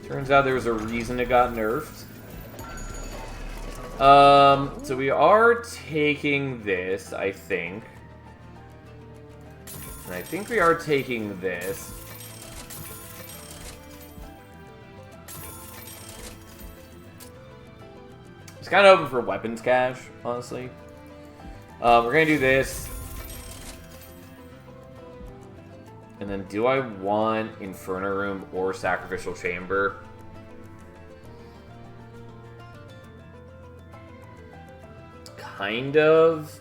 Turns out there was a reason it got nerfed. So we are taking this, I think. And I think we are taking this. It's kind of open for weapons cache, honestly. We're gonna do this. And then do I want Inferno Room or Sacrificial Chamber? Kind of.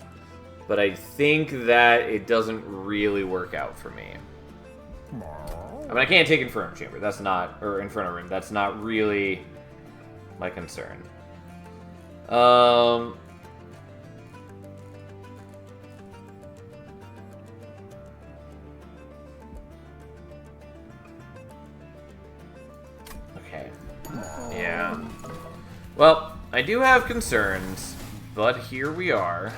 But I think that it doesn't really work out for me. I mean, I can't take Inferno Chamber. That's not... Or Inferno Room. That's not really my concern. Okay. Yeah. Well, I do have concerns, but here we are.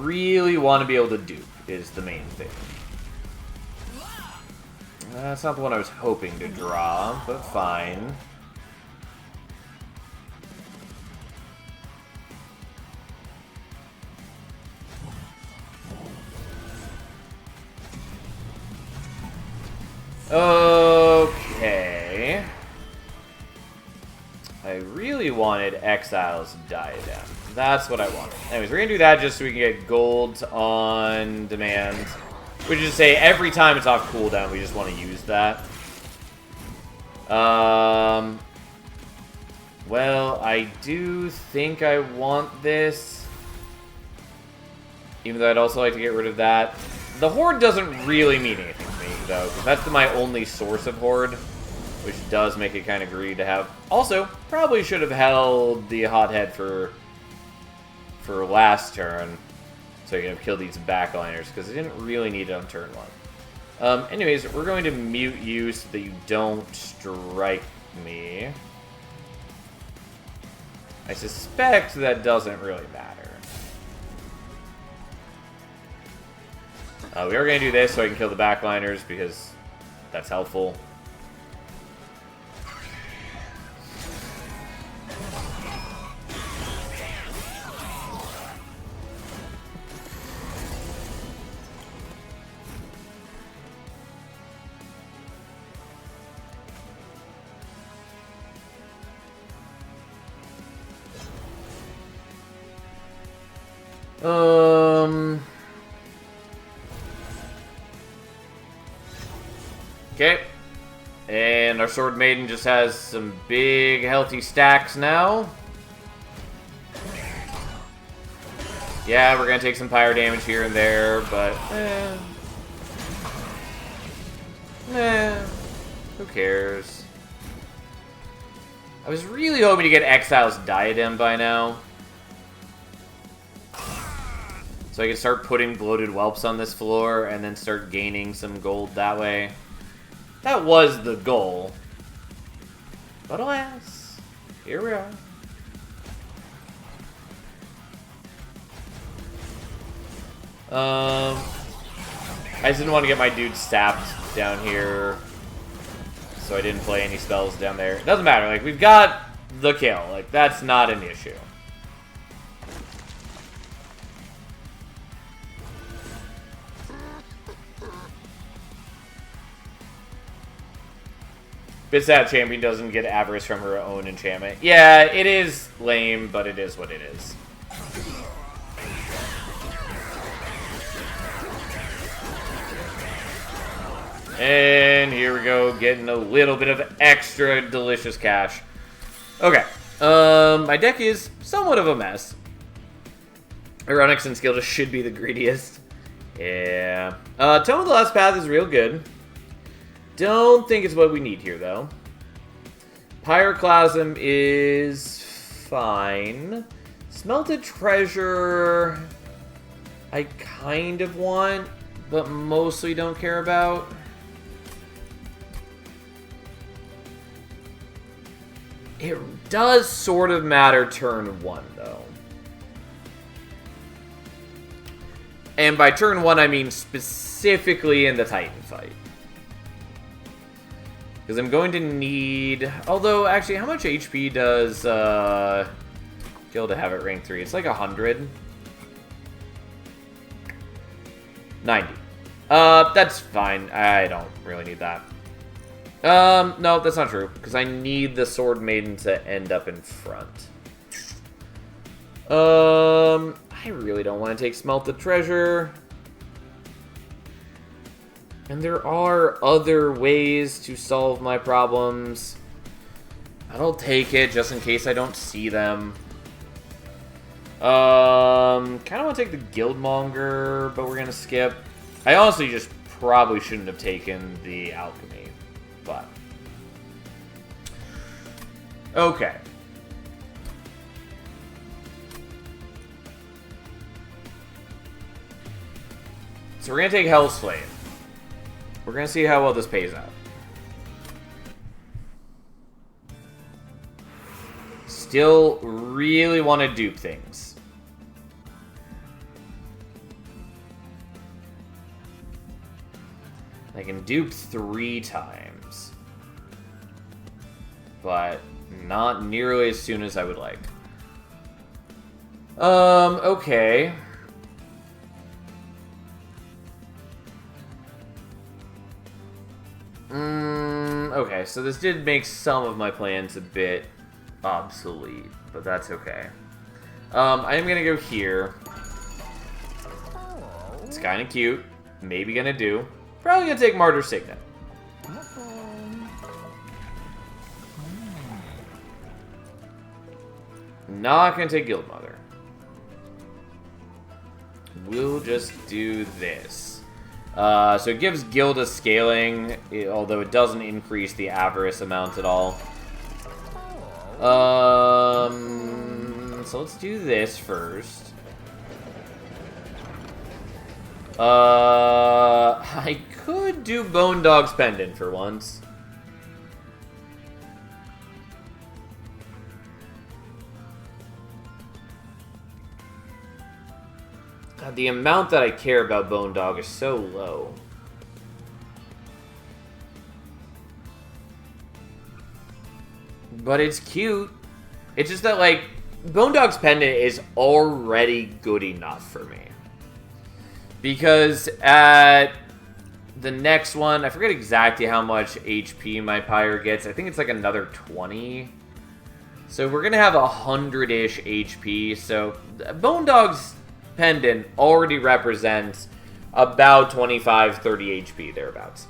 Really want to be able to dupe is the main thing. That's not the one I was hoping to draw, but fine. Okay. I really wanted Exile's Diadem. That's what I wanted. Anyways, we're gonna do that just so we can get gold on demand. Which is to say, every time it's off cooldown, we just want to use that. Well, I do think I want this. Even though I'd also like to get rid of that. The Horde doesn't really mean anything to me, though, because that's my only source of Horde. Which does make it kind of greedy to have. Also, probably should have held the Hothead for last turn. So you can kill these backliners, because I didn't really need it on turn 1. Anyways, we're going to mute you so that you don't strike me. I suspect that doesn't really matter. We are going to do this so I can kill the backliners, because that's helpful. Okay. And our Sword Maiden just has some big, healthy stacks now. Yeah, we're gonna take some pyro damage here and there, but who cares? I was really hoping to get Exile's Diadem by now, so I could start putting Bloated Whelps on this floor and then start gaining some gold that way. That was the goal. But alas, here we are. I just didn't want to get my dude sapped down here, so I didn't play any spells down there. It doesn't matter, like, we've got the kill. Like, that's not an issue. Bit sad champion doesn't get Avarice from her own enchantment. Yeah, it is lame, but it is what it is. And here we go, getting a little bit of extra delicious cash. Okay, my deck is somewhat of a mess. Ironics and Skill just should be the greediest. Yeah. Tome of the Last Path is real good. Don't think it's what we need here, though. Pyroclasm is fine. Smelted Treasure, I kind of want, but mostly don't care about. It does sort of matter turn 1, though. And by turn 1, I mean specifically in the Titan fight. Because I'm going to need... Although, actually, how much HP does Gil to have at rank 3? It's like 100. 90. That's fine. I don't really need that. No, that's not true. Because I need the Sword Maiden to end up in front. I really don't want to take Smelted Treasure. And there are other ways to solve my problems. I'll take it just in case I don't see them. Kind of want to take the Guildmonger, but we're going to skip. I honestly just probably shouldn't have taken the Alchemy, but... Okay. So we're going to take Hellslave. We're going to see how well this pays out. Still really want to dupe things. I can dupe 3 times. But not nearly as soon as I would like. Okay. Okay, so this did make some of my plans a bit obsolete, but that's okay. I am gonna go here. It's kind of cute. Maybe gonna do. Probably gonna take Martyr Signet. Not gonna take Guildmother. We'll just do this. So it gives Gilda scaling, although it doesn't increase the Avarice amount at all. So let's do this first. I could do Bone Dog's Pendant for once. God, the amount that I care about Bone Dog is so low. But it's cute. It's just that, like, Bone Dog's Pendant is already good enough for me. Because at the next one, I forget exactly how much HP my Pyre gets. I think it's like another 20. So we're going to have 100-ish HP. So Bone Dog's pendant already represents about 25, 30 HP, thereabouts.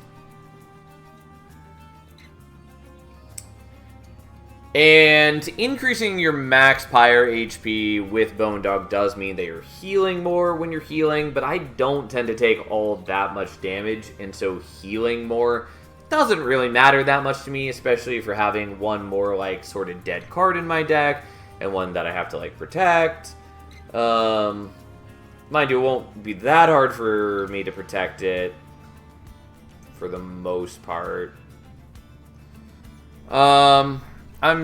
And increasing your max Pyre HP with Bone Dog does mean that you're healing more when you're healing, but I don't tend to take all that much damage, and so healing more doesn't really matter that much to me, especially for having one more, like, sort of dead card in my deck, and one that I have to, like, protect. Mind you, it won't be that hard for me to protect it, for the most part. I'm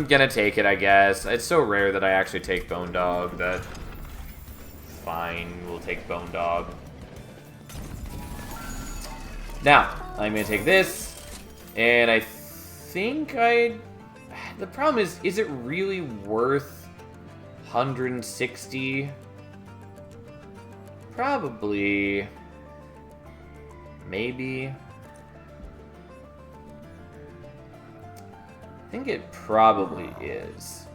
gonna take it, I guess. It's so rare that I actually take Bone Dog that... Fine, we'll take Bone Dog. Now, I'm gonna take this, and I think the problem is it really worth 160? Probably. Maybe. I think it probably is.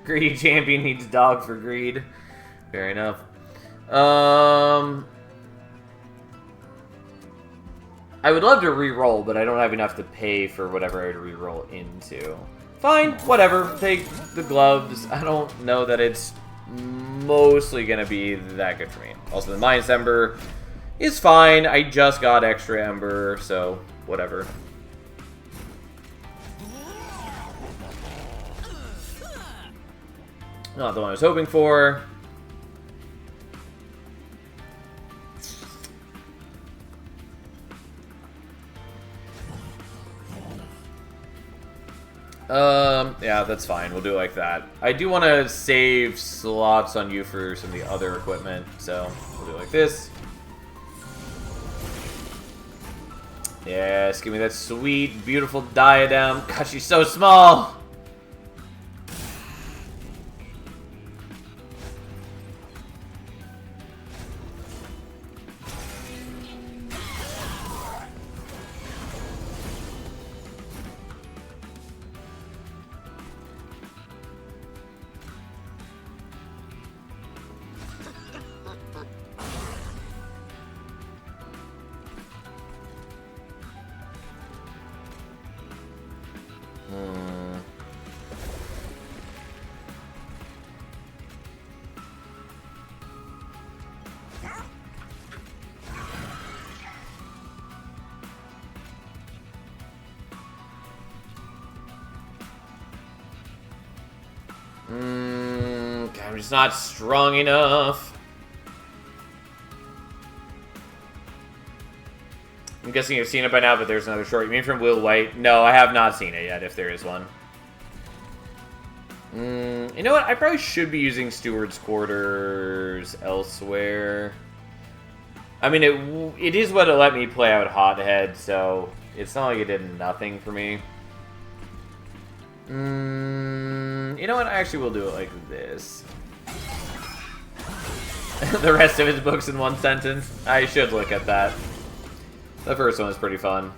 Greedy champion needs dog for greed. Fair enough. I would love to re-roll, but I don't have enough to pay for whatever I'd re-roll into. Fine, whatever. Take the gloves. I don't know that it's mostly going to be that good for me. Also, the Mind's Ember is fine. I just got extra Ember, so whatever. Not the one I was hoping for. Yeah, that's fine. We'll do it like that. I do want to save slots on you for some of the other equipment, so we'll do it like this. Yes, give me that sweet, beautiful diadem. God, she's so small! I'm just not strong enough. I'm guessing you've seen it by now, but there's another short. You mean from Will White? No, I have not seen it yet, if there is one. You know what? I probably should be using Steward's Quarters elsewhere. I mean, it is what it let me play out Hothead, so it's not like it did nothing for me. You know what? I actually will do it like this. The rest of his books in one sentence. I should look at that. The first one was pretty fun.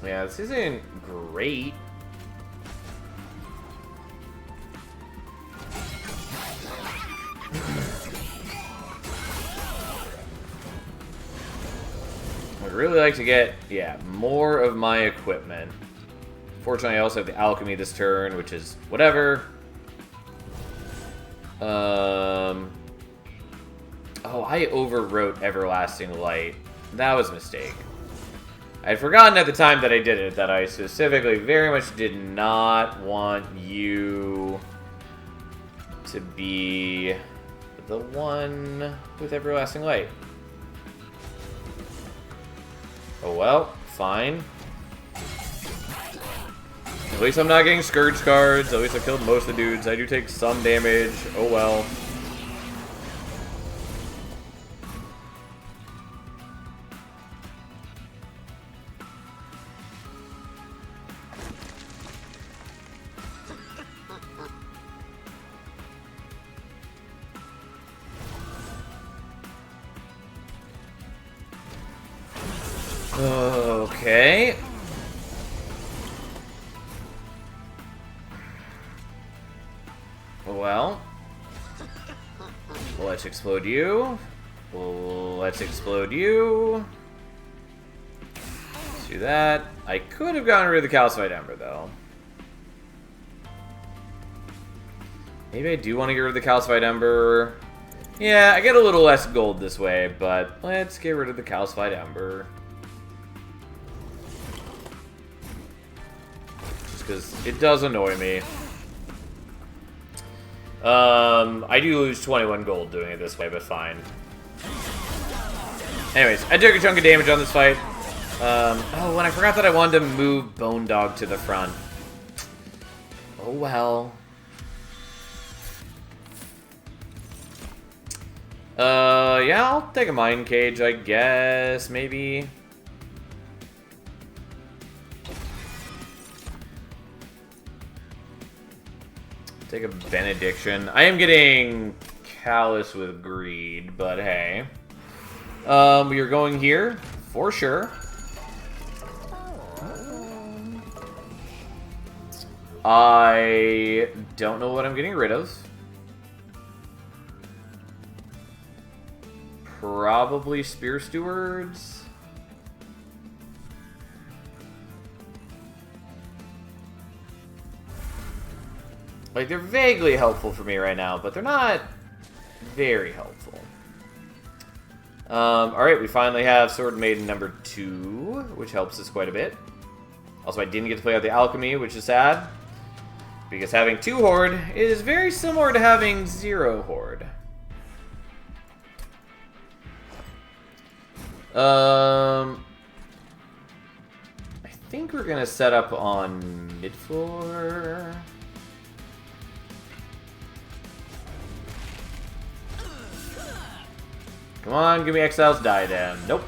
Yeah, this isn't great. I'd really like to get, yeah, more of my equipment. Fortunately, I also have the alchemy this turn, which is whatever. Oh, I overwrote Everlasting Light. That was a mistake. I had forgotten at the time that I did it that I specifically very much did not want you to be the one with Everlasting Light. Oh well, fine. At least I'm not getting Scourge cards. At least I killed most of the dudes. I do take some damage. Oh well. Well, let's explode you. Let's explode you. Let's do that. I could have gotten rid of the Calcified Ember, though. Maybe I do want to get rid of the Calcified Ember. Yeah, I get a little less gold this way, but let's get rid of the Calcified Ember. Just because it does annoy me. I do lose 21 gold doing it this way, but fine. Anyways, I took a chunk of damage on this fight. Oh, and I forgot that I wanted to move Bone Dog to the front. Oh well. Yeah, I'll take a Mind Cage, I guess, maybe. Take a Benediction. I am getting Callous with Greed, but hey. We are going here, for sure. I don't know what I'm getting rid of. Probably Spear Stewards. Like, they're vaguely helpful for me right now, but they're not very helpful. Alright, we finally have Sword Maiden number 2, which helps us quite a bit. Also, I didn't get to play out the Alchemy, which is sad. Because having 2 Horde is very similar to having 0 Horde. I think we're gonna set up on mid-floor. Come on, give me Exile's Diadem. Nope.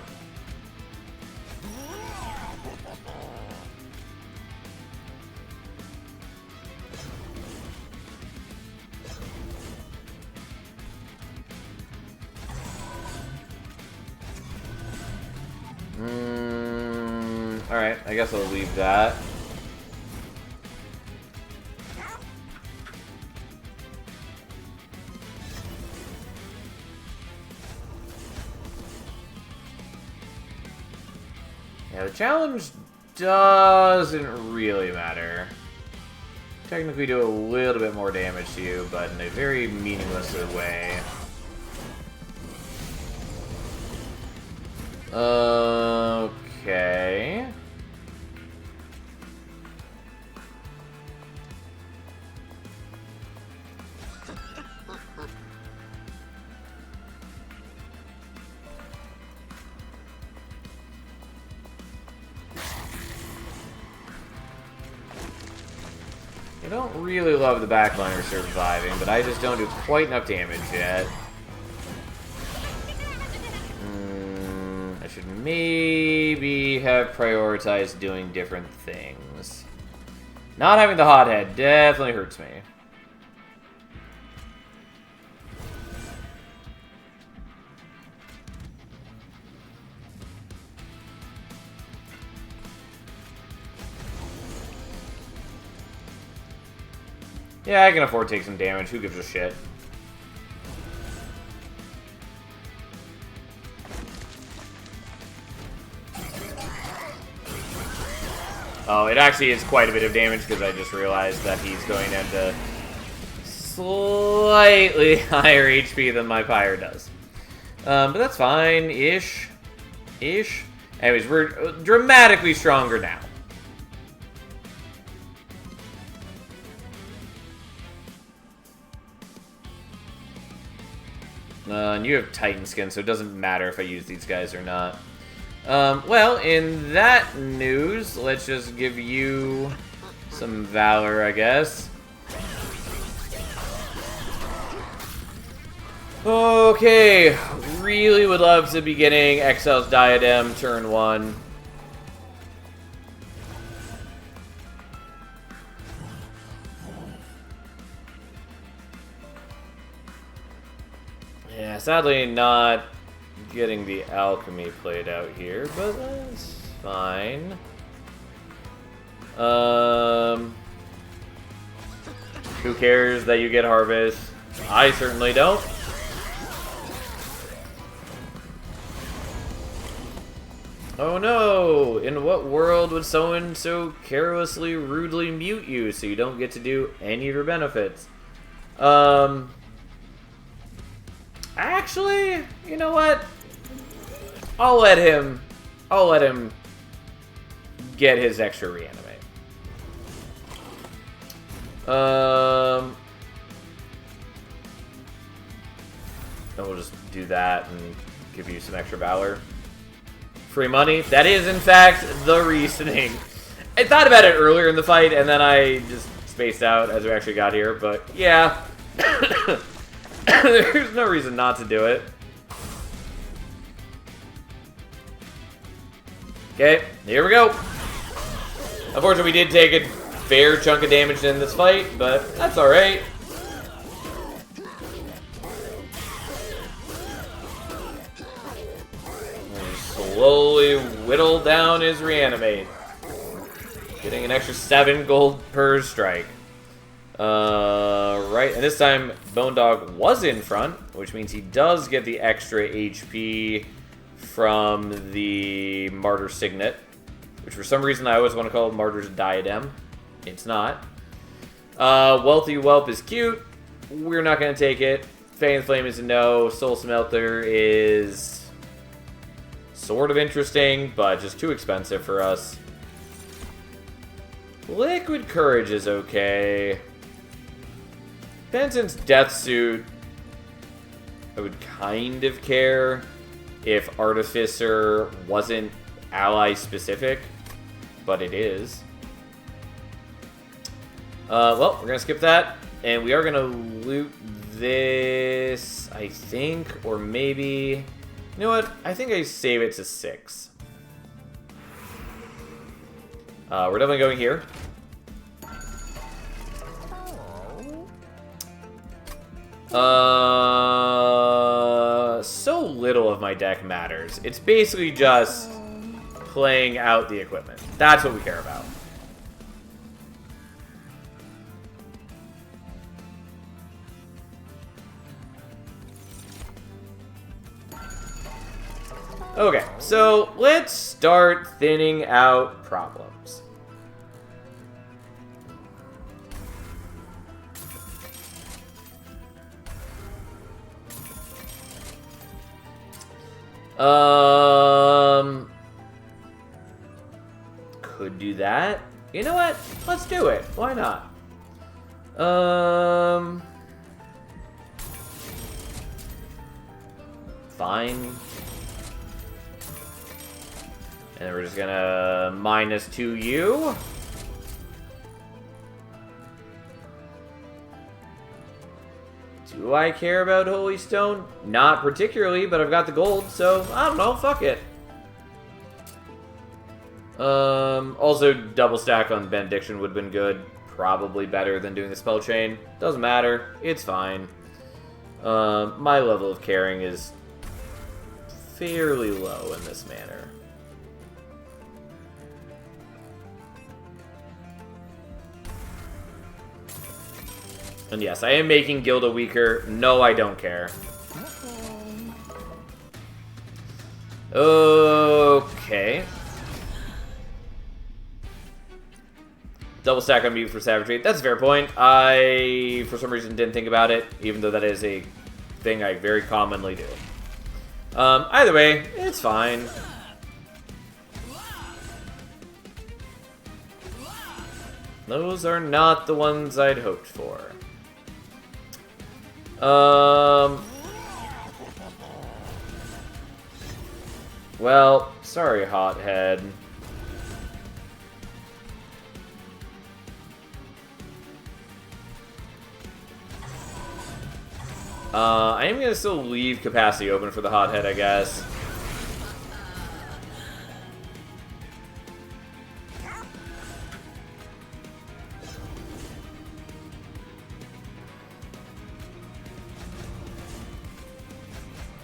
Alright, I guess I'll leave that. Yeah, the challenge doesn't really matter. Technically do a little bit more damage to you, but in a very meaningless way. Okay. I don't really love the backliner surviving, but I just don't do quite enough damage yet. I should maybe have prioritized doing different things. Not having the hothead definitely hurts me. Yeah, I can afford to take some damage. Who gives a shit? Oh, it actually is quite a bit of damage because I just realized that he's going into slightly higher HP than my Pyre does. But that's fine. Ish. Anyways, we're dramatically stronger now. And you have Titan skin, so it doesn't matter if I use these guys or not. Well, in that news, let's just give you some Valor, I guess. Okay, really would love to be getting Exile's Diadem turn 1. Yeah, sadly not getting the Alchemy played out here, but that's fine. Who cares that you get Harvest? I certainly don't. Oh no! In what world would someone so carelessly, rudely mute you so you don't get to do any of your benefits? Actually, you know what? I'll let him get his extra reanimate. And we'll just do that and give you some extra valor. Free money? That is, in fact, the reasoning. I thought about it earlier in the fight, and then I just spaced out as we actually got here, but yeah. There's no reason not to do it. Okay, here we go. Unfortunately, we did take a fair chunk of damage in this fight, but that's alright. Slowly whittle down his reanimate. Getting an extra 7 gold per strike. Right, and this time Bone Dog was in front, which means he does get the extra HP from the Martyr Signet, which for some reason I always want to call Martyr's Diadem. It's not. Wealthy Whelp is cute. We're not going to take it. Fang Flame is a no. Soul Smelter is sort of interesting, but just too expensive for us. Liquid Courage is okay. Penitent's Death Suit, I would kind of care if Artificer wasn't ally specific, but it is. Well, we're gonna skip that, and we are gonna loot this, I think, or maybe, you know what? I think I save it to 6. We're definitely going here. So little of my deck matters. It's basically just playing out the equipment. That's what we care about. Okay, so let's start thinning out problems. Could do that. You know what? Let's do it. Why not? Fine. And we're just gonna -2 you. Do I care about Holy Stone? Not particularly, but I've got the gold, so I don't know, fuck it. Also, double stack on Benediction would have been good. Probably better than doing the spell chain. Doesn't matter, it's fine. My level of caring is fairly low in this manner. And yes, I am making Gilda weaker. No, I don't care. Okay. Double stack on mute for Savagery. That's a fair point. I, for some reason, didn't think about it, even though that is a thing I very commonly do. Either way, it's fine. Those are not the ones I'd hoped for. Well, sorry, Hothead. I am gonna still leave capacity open for the Hothead, I guess.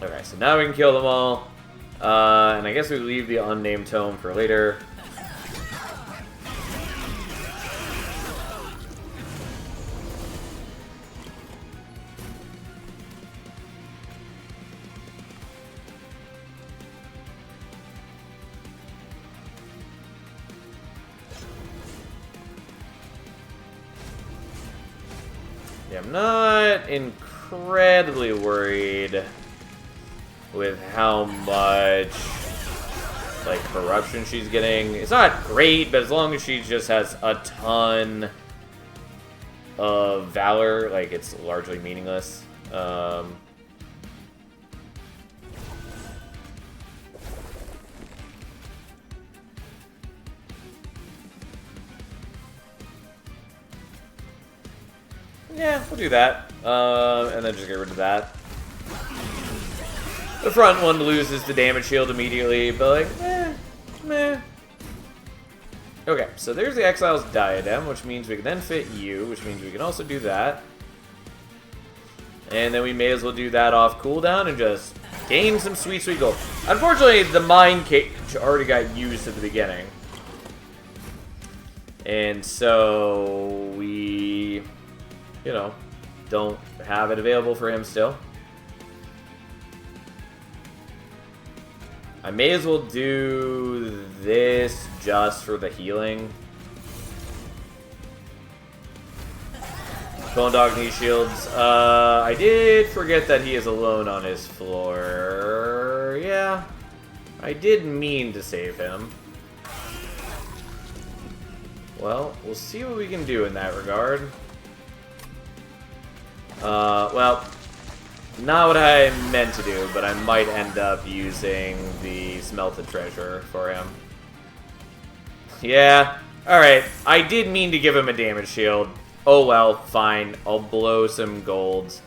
Okay, so now we can kill them all. And I guess we leave the unnamed tome for later. Yeah, I'm not incredibly worried with how much, like, corruption she's getting. It's not great, but as long as she just has a ton of valor, like, it's largely meaningless. Yeah, we'll do that. And then just get rid of that. The front one loses the damage shield immediately, but like, meh. Okay, so there's the Exile's Diadem, which means we can then fit you, which means we can also do that. And then we may as well do that off cooldown and just gain some sweet, sweet gold. Unfortunately, the Mind Cage already got used at the beginning. And so we, you know, don't have it available for him still. I may as well do this just for the healing. Bone Dog knee shields. I did forget that he is alone on his floor. Yeah, I did mean to save him. Well, we'll see what we can do in that regard. Well, not what I meant to do, but I might end up using the Smelted Treasure for him. Yeah, alright. I did mean to give him a damage shield. Oh well, fine. I'll blow some golds.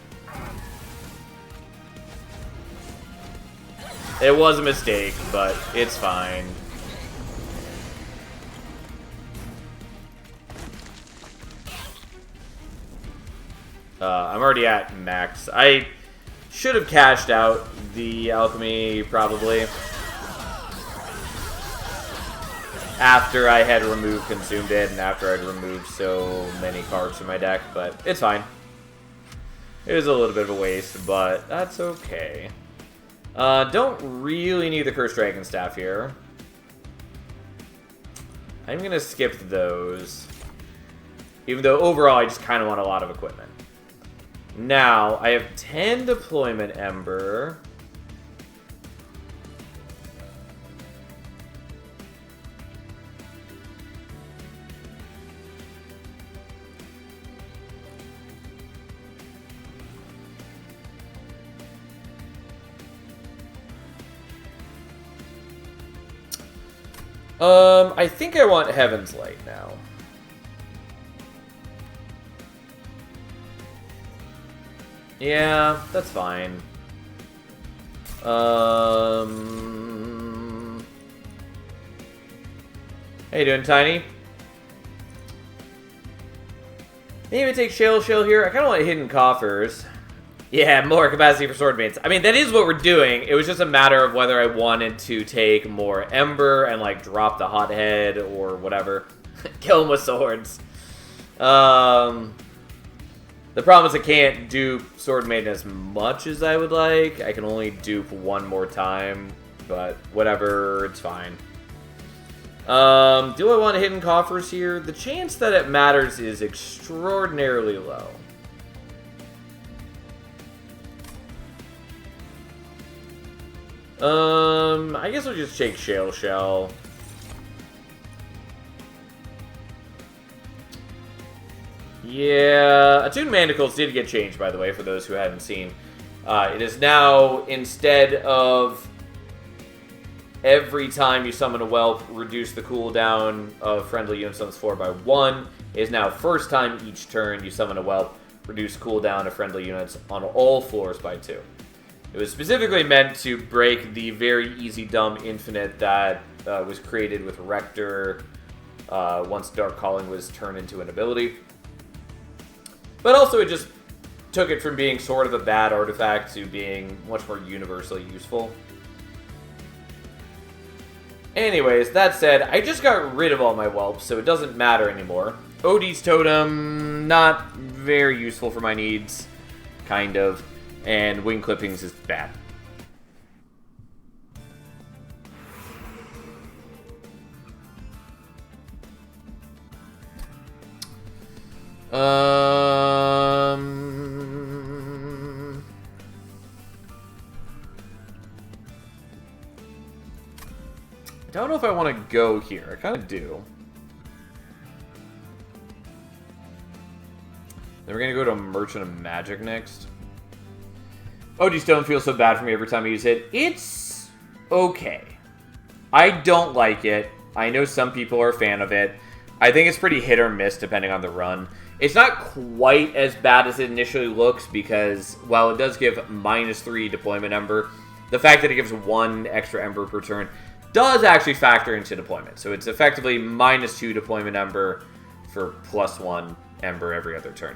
It was a mistake, but it's fine. I'm already at max. I should have cashed out the alchemy, probably. After I had removed Consumed It, and after I'd removed so many cards from my deck, but it's fine. It was a little bit of a waste, but that's okay. Don't really need the Cursed Dragon Staff here. I'm gonna skip those. Even though overall I just kind of want a lot of equipment. Now, I have 10 Deployment Ember. I think I want Heaven's Light now. Yeah, that's fine. How you doing, Tiny? Maybe take Shale here. I kind of want Hidden Coffers. Yeah, more capacity for Swordmates. I mean, that is what we're doing. It was just a matter of whether I wanted to take more Ember and, like, drop the Hothead or whatever. Kill him with swords. The problem is I can't dupe Sword Maiden as much as I would like. I can only dupe one more time, but whatever, it's fine. Do I want Hidden Coffers here? The chance that it matters is extraordinarily low. I guess we'll just take Shale Shell. Yeah, Attuned Manacles did get changed, by the way, for those who hadn't seen. It is now, instead of every time you summon a Whelp, reduce the cooldown of friendly units on this floor by 1, it is now first time each turn you summon a Whelp, reduce cooldown of friendly units on all floors by 2. It was specifically meant to break the very easy dumb infinite that was created with Rector once Dark Calling was turned into an ability. But also it just took it from being sort of a bad artifact to being much more universally useful. Anyways, that said, I just got rid of all my whelps, so it doesn't matter anymore. Odie's Totem, not very useful for my needs, kind of. And Wing Clippings is bad. if I want to go here. I kind of do. Then we're going to go to Merchant of Magic next. OG Stone feels so bad for me every time I use it. It's okay. I don't like it. I know some people are a fan of it. I think it's pretty hit or miss depending on the run. It's not quite as bad as it initially looks because, while it does give -3 deployment ember, the fact that it gives 1 extra ember per turn does actually factor into deployment. So it's effectively -2 deployment ember for +1 ember every other turn.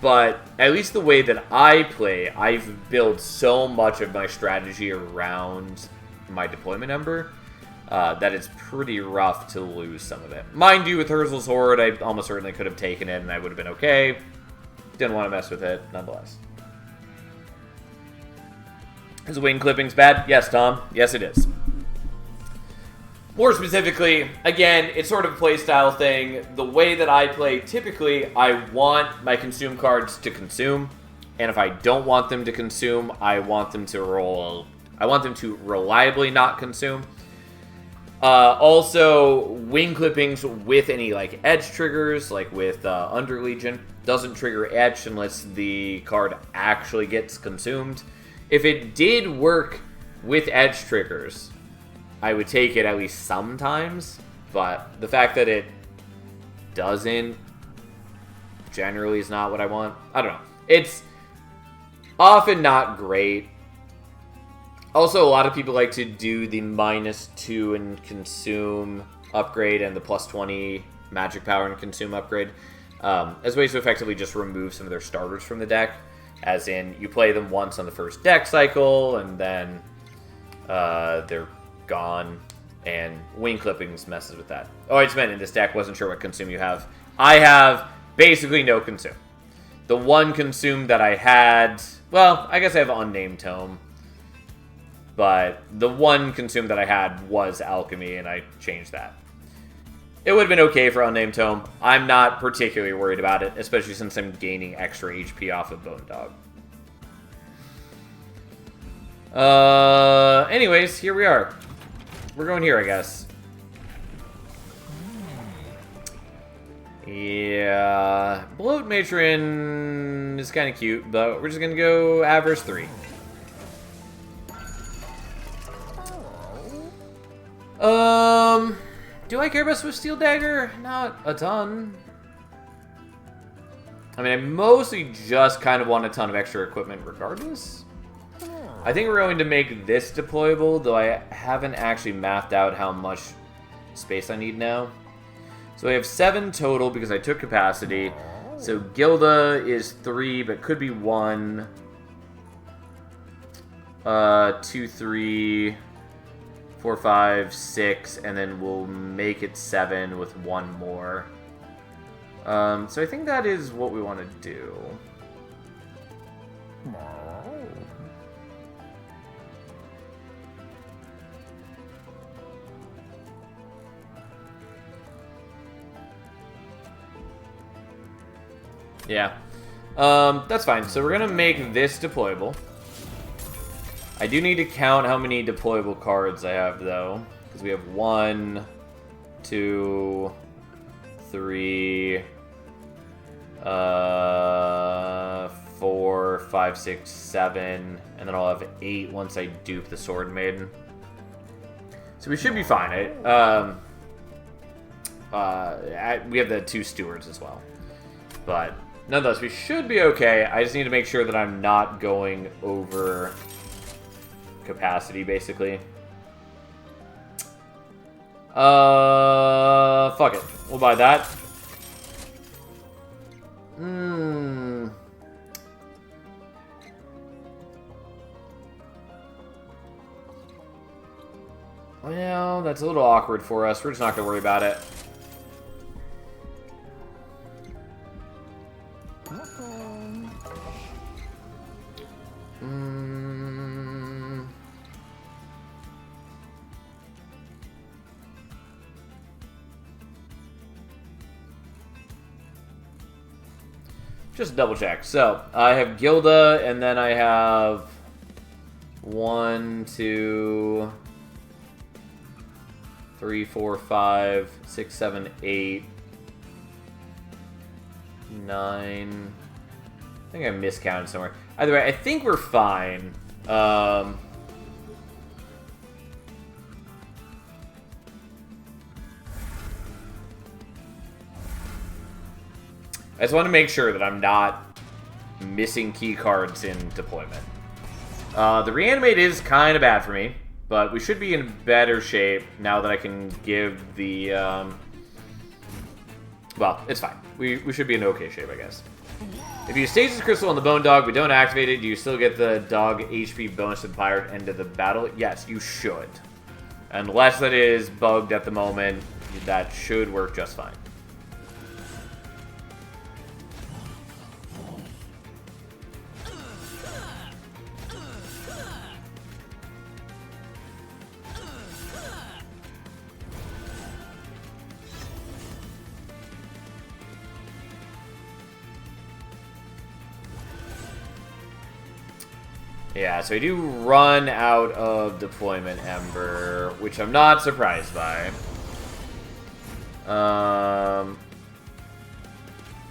But at least the way that I play, I've built so much of my strategy around my deployment ember that it's pretty rough to lose some of it. Mind you, with Urzel's Horde, I almost certainly could have taken it and I would have been okay. Didn't want to mess with it, nonetheless. Is wing clippings bad? Yes, Tom. Yes, it is. More specifically, again, it's sort of a playstyle thing. The way that I play, typically, I want my consume cards to consume. And if I don't want them to consume, I want them to roll. I want them to reliably not consume. Also, wing clippings with any like edge triggers, like with Under Legion, doesn't trigger edge unless the card actually gets consumed. If it did work with edge triggers, I would take it at least sometimes, but the fact that it doesn't generally is not what I want. I don't know. It's often not great. Also, a lot of people like to do the -2 and consume upgrade and the +20 magic power and consume upgrade as ways to effectively just remove some of their starters from the deck. As in, you play them once on the first deck cycle, and then they're gone, and wing clippings messes with that. Oh, I just meant in this deck, wasn't sure what consume you have. I have basically no consume. The one consume that I had, well, I guess I have Unnamed Tome, but the one consume that I had was Alchemy, and I changed that. It would have been okay for Unnamed Tome. I'm not particularly worried about it, especially since I'm gaining extra HP off of Bone Dog. Anyways, here we are. We're going here, I guess. Yeah. Bloat Matron is kind of cute, but we're just going to go Avarice 3. Do I care about Swift Steel Dagger? Not a ton. I mean, I mostly just kind of want a ton of extra equipment regardless. I think we're going to make this deployable, though I haven't actually mapped out how much space I need now. So I have 7 total because I took capacity. So Gilda is 3, but could be 1. 2, 3... 4, 5, 6, and then we'll make it 7 with 1 more. So I think that is what we want to do. Yeah. That's fine. So we're going to make this deployable. I do need to count how many deployable cards I have, though. Because we have 1, 2, 3, 4, 5, 6, 7. And then I'll have 8 once I dupe the Sword Maiden. So we should be fine. We have the 2 stewards as well. But nonetheless, we should be okay. I just need to make sure that I'm not going over capacity, basically. Fuck it. We'll buy that. Well, that's a little awkward for us. We're just not gonna worry about it. Just double check. So, I have Gilda, and then I have 1, 2, 3, 4, 5, 6, 7, 8, 9. I think I miscounted somewhere. Either way, I think we're fine. I just want to make sure that I'm not missing key cards in deployment. The reanimate is kind of bad for me, but we should be in better shape now that I can give the... Well, it's fine. We should be in okay shape, I guess. If you Stasis Crystal on the Bone Dog, we don't activate it, do you still get the dog HP bonus to the pirate end of the battle? Yes, you should. Unless that is bugged at the moment, that should work just fine. Yeah, so we do run out of deployment Ember, which I'm not surprised by.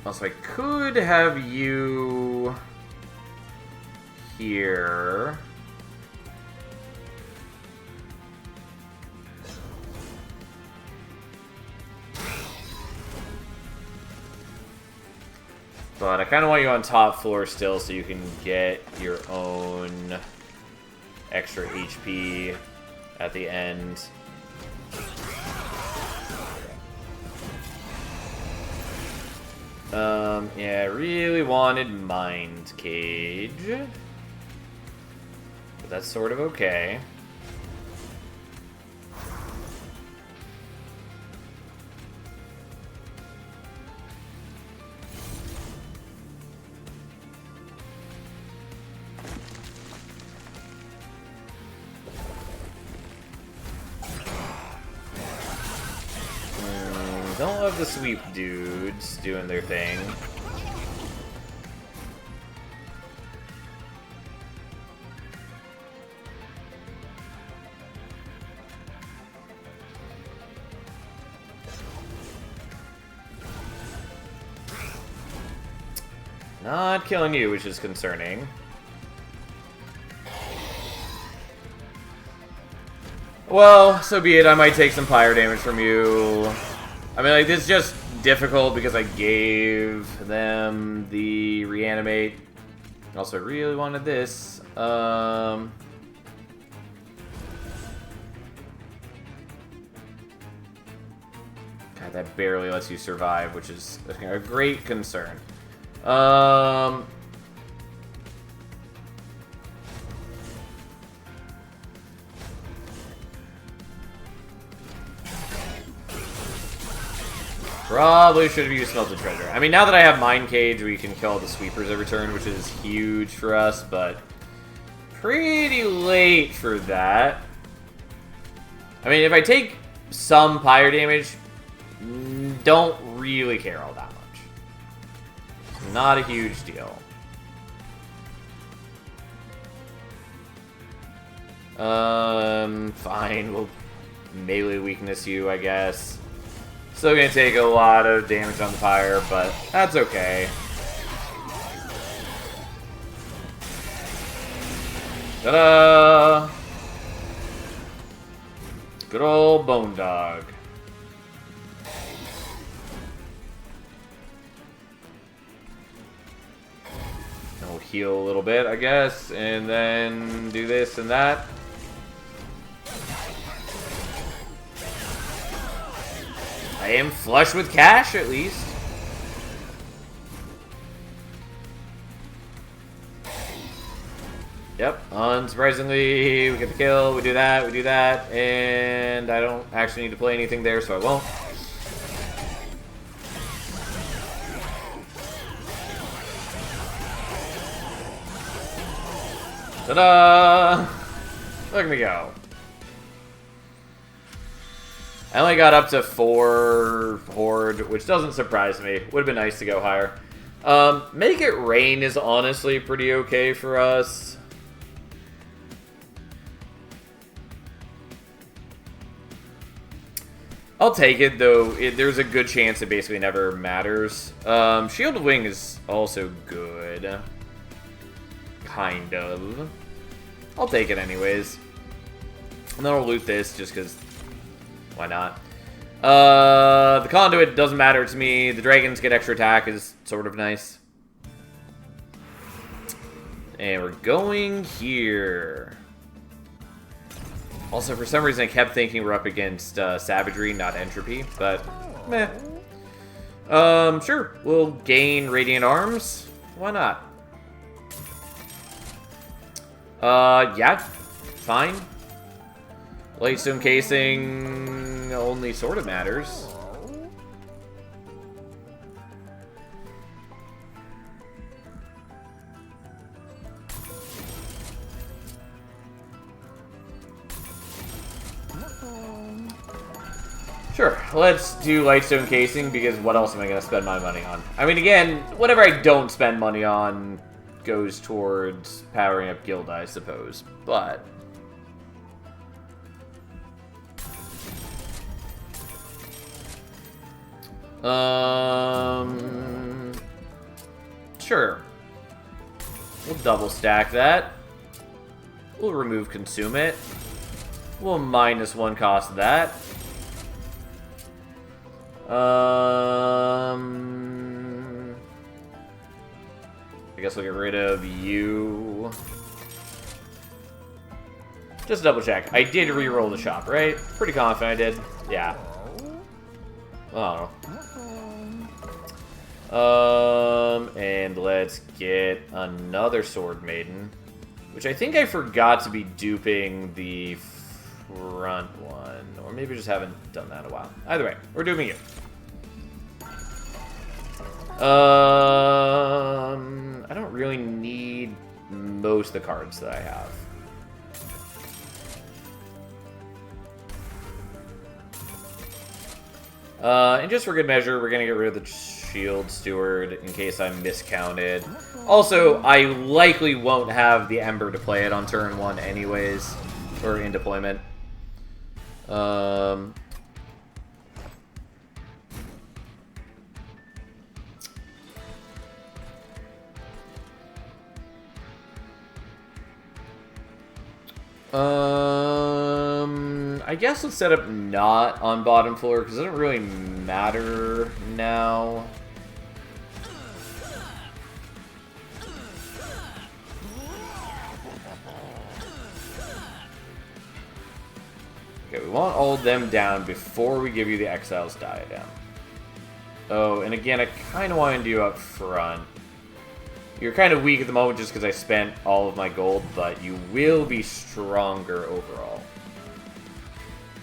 Also, I could have you here. But I kind of want you on top floor still so you can get your own extra HP at the end. Yeah, I really wanted Mind Cage. But that's sort of okay. Don't love the sweep dudes doing their thing. Not killing you, which is concerning. Well, so be it. I might take some fire damage from you. I mean, like, this is just difficult because I gave them the reanimate. Also, I really wanted this. God, that barely lets you survive, which is a great concern. Probably should have used Smelted Treasure. I mean, now that I have Mind Cage, we can kill all the sweepers every turn, which is huge for us, but pretty late for that. I mean, if I take some fire damage, don't really care all that much. Not a huge deal. Fine, we'll melee weakness you, I guess. Still gonna take a lot of damage on the fire, but that's okay. Ta-da! Good old Bone Dog. And we'll heal a little bit, I guess, and then do this and that. I am flush with cash, at least. Yep, unsurprisingly, we get the kill, we do that, and I don't actually need to play anything there, so I won't. Ta-da! Look at me go. I only got up to 4 Horde, which doesn't surprise me. Would have been nice to go higher. Make It Rain is honestly pretty okay for us. I'll take it, though. There's a good chance it basically never matters. Shielded Wing is also good. Kind of. I'll take it anyways. And then I'll loot this just because... Why not? The Conduit doesn't matter to me. The dragons get extra attack is sort of nice. And we're going here. Also, for some reason, I kept thinking we're up against Savagery, not Entropy, but meh. Sure. We'll gain Radiant Arms. Why not? Yeah. Fine. Lightstone Casing only sort of matters. Sure, let's do Lightstone Casing, because what else am I going to spend my money on? I mean, again, whatever I don't spend money on goes towards powering up Guild, I suppose, but... Sure. We'll double stack that. We'll remove Consume It. We'll -1 cost that. I guess we'll get rid of you. Just double check. I did re-roll the shop, right? Pretty confident I did. Yeah. Oh. And let's get another Sword Maiden, which I think I forgot to be duping the front one, or maybe just haven't done that in a while. Either way, we're duping you. I don't really need most of the cards that I have. And just for good measure, we're going to get rid of the Shield Steward in case I'm miscounted. Also, I likely won't have the Ember to play it on turn 1 anyways, or in deployment. I guess let's set up not on bottom floor, because it doesn't really matter now. Okay, we want all of them down before we give you the Exile's Diadem. Oh, and again, I kind of want to do up front. You're kind of weak at the moment just because I spent all of my gold, but you will be stronger overall.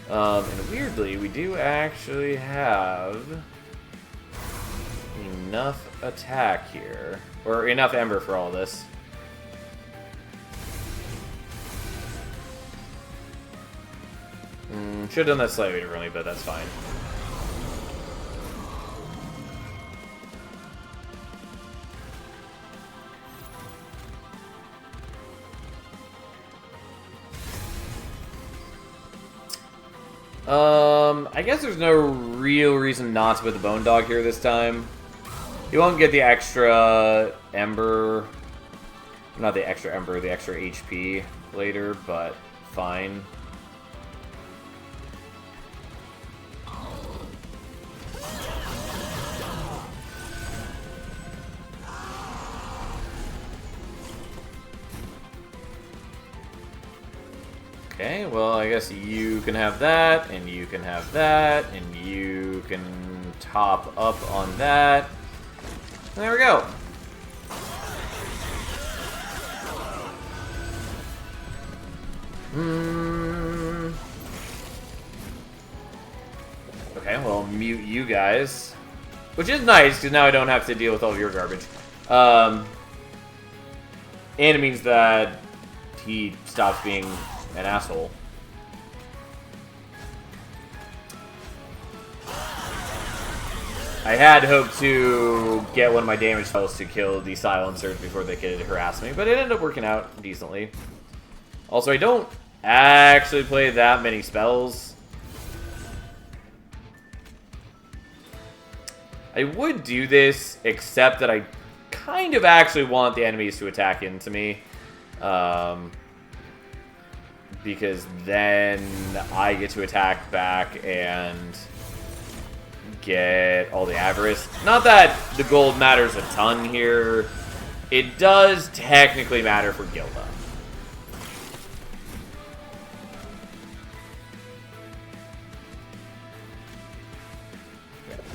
And weirdly, we do actually have enough attack here. Or enough Ember for all this. Should have done that slightly differently, but that's fine. I guess there's no real reason not to put the Bone Dog here this time. You won't get the extra Ember. Not the extra Ember, the extra HP later, but fine. Okay, well, I guess you can have that, and you can have that, and you can top up on that. There we go. Okay, well, mute you guys. Which is nice, because now I don't have to deal with all of your garbage. And it means that he stops being an asshole. I had hoped to get one of my damage spells to kill the silencers before they could harass me, but it ended up working out decently. Also, I don't actually play that many spells. I would do this, except that I kind of actually want the enemies to attack into me. Because then I get to attack back and get all the avarice. Not that the gold matters a ton here. It does technically matter for Gilda.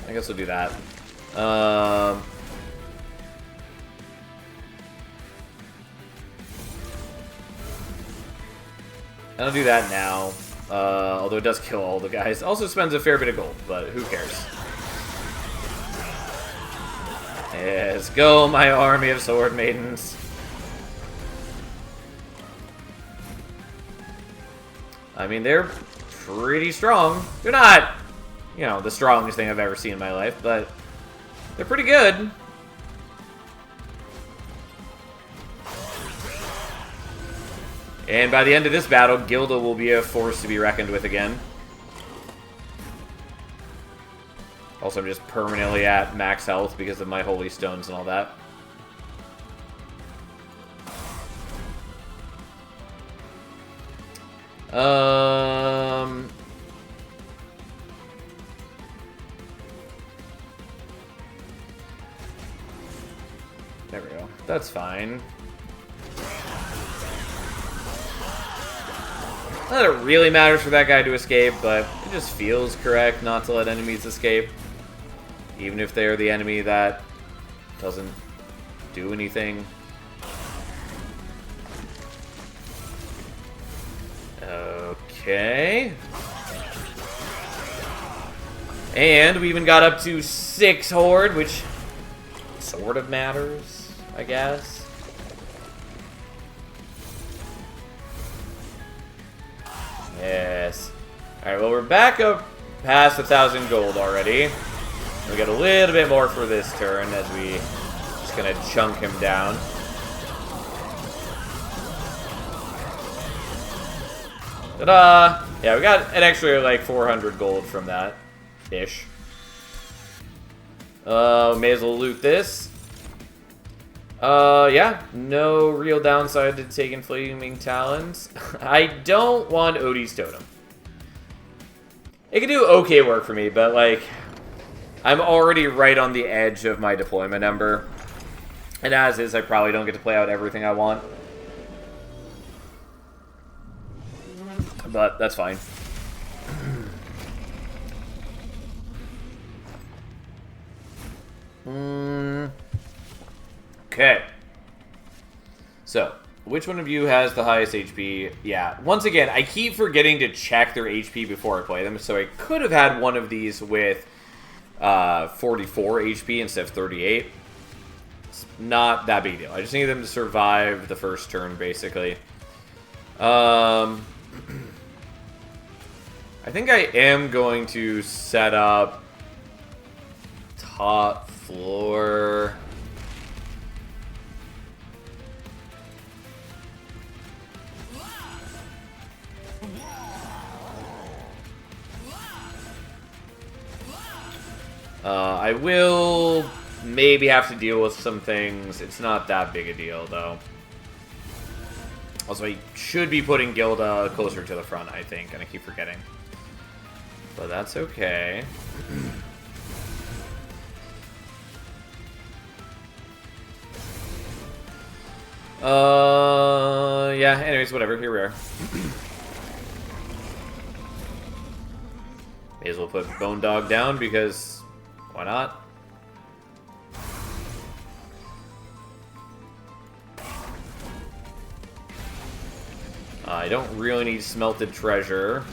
I guess we'll do that. I'll do that now. Although it does kill all the guys. Also spends a fair bit of gold, but who cares? Yes, go, my army of sword maidens. I mean, they're pretty strong. They're not, you know, the strongest thing I've ever seen in my life, but they're pretty good. And by the end of this battle, Gilda will be a force to be reckoned with again. Also, I'm just permanently at max health because of my holy stones and all that. There we go. That's fine. Not that it really matters for that guy to escape, but it just feels correct not to let enemies escape. Even if they're the enemy that doesn't do anything. Okay. And we even got up to 6 horde, which sort of matters, I guess. Yes. Alright, well, we're back up past 1,000 gold already. We got a little bit more for this turn as we just gonna chunk him down. Ta-da! Yeah, we got an extra like 400 gold from that ish. May as well loot this. Yeah, no real downside to taking Flaming Talons. I don't want Odie's Totem. It can do okay work for me, but like, I'm already right on the edge of my deployment number. And as is, I probably don't get to play out everything I want. But that's fine. Okay. So, which one of you has the highest HP? Yeah, once again, I keep forgetting to check their HP before I play them, so I could have had one of these with 44 HP instead of 38. It's not that big a deal. I just need them to survive the first turn, basically. I think I am going to set up top floor. I will maybe have to deal with some things. It's not that big a deal, though. Also, I should be putting Gilda closer to the front, I think, and I keep forgetting. But that's okay. Yeah, anyways, whatever, here we are. May as well put Bone Dog down, because why not? I don't really need Smelted Treasure.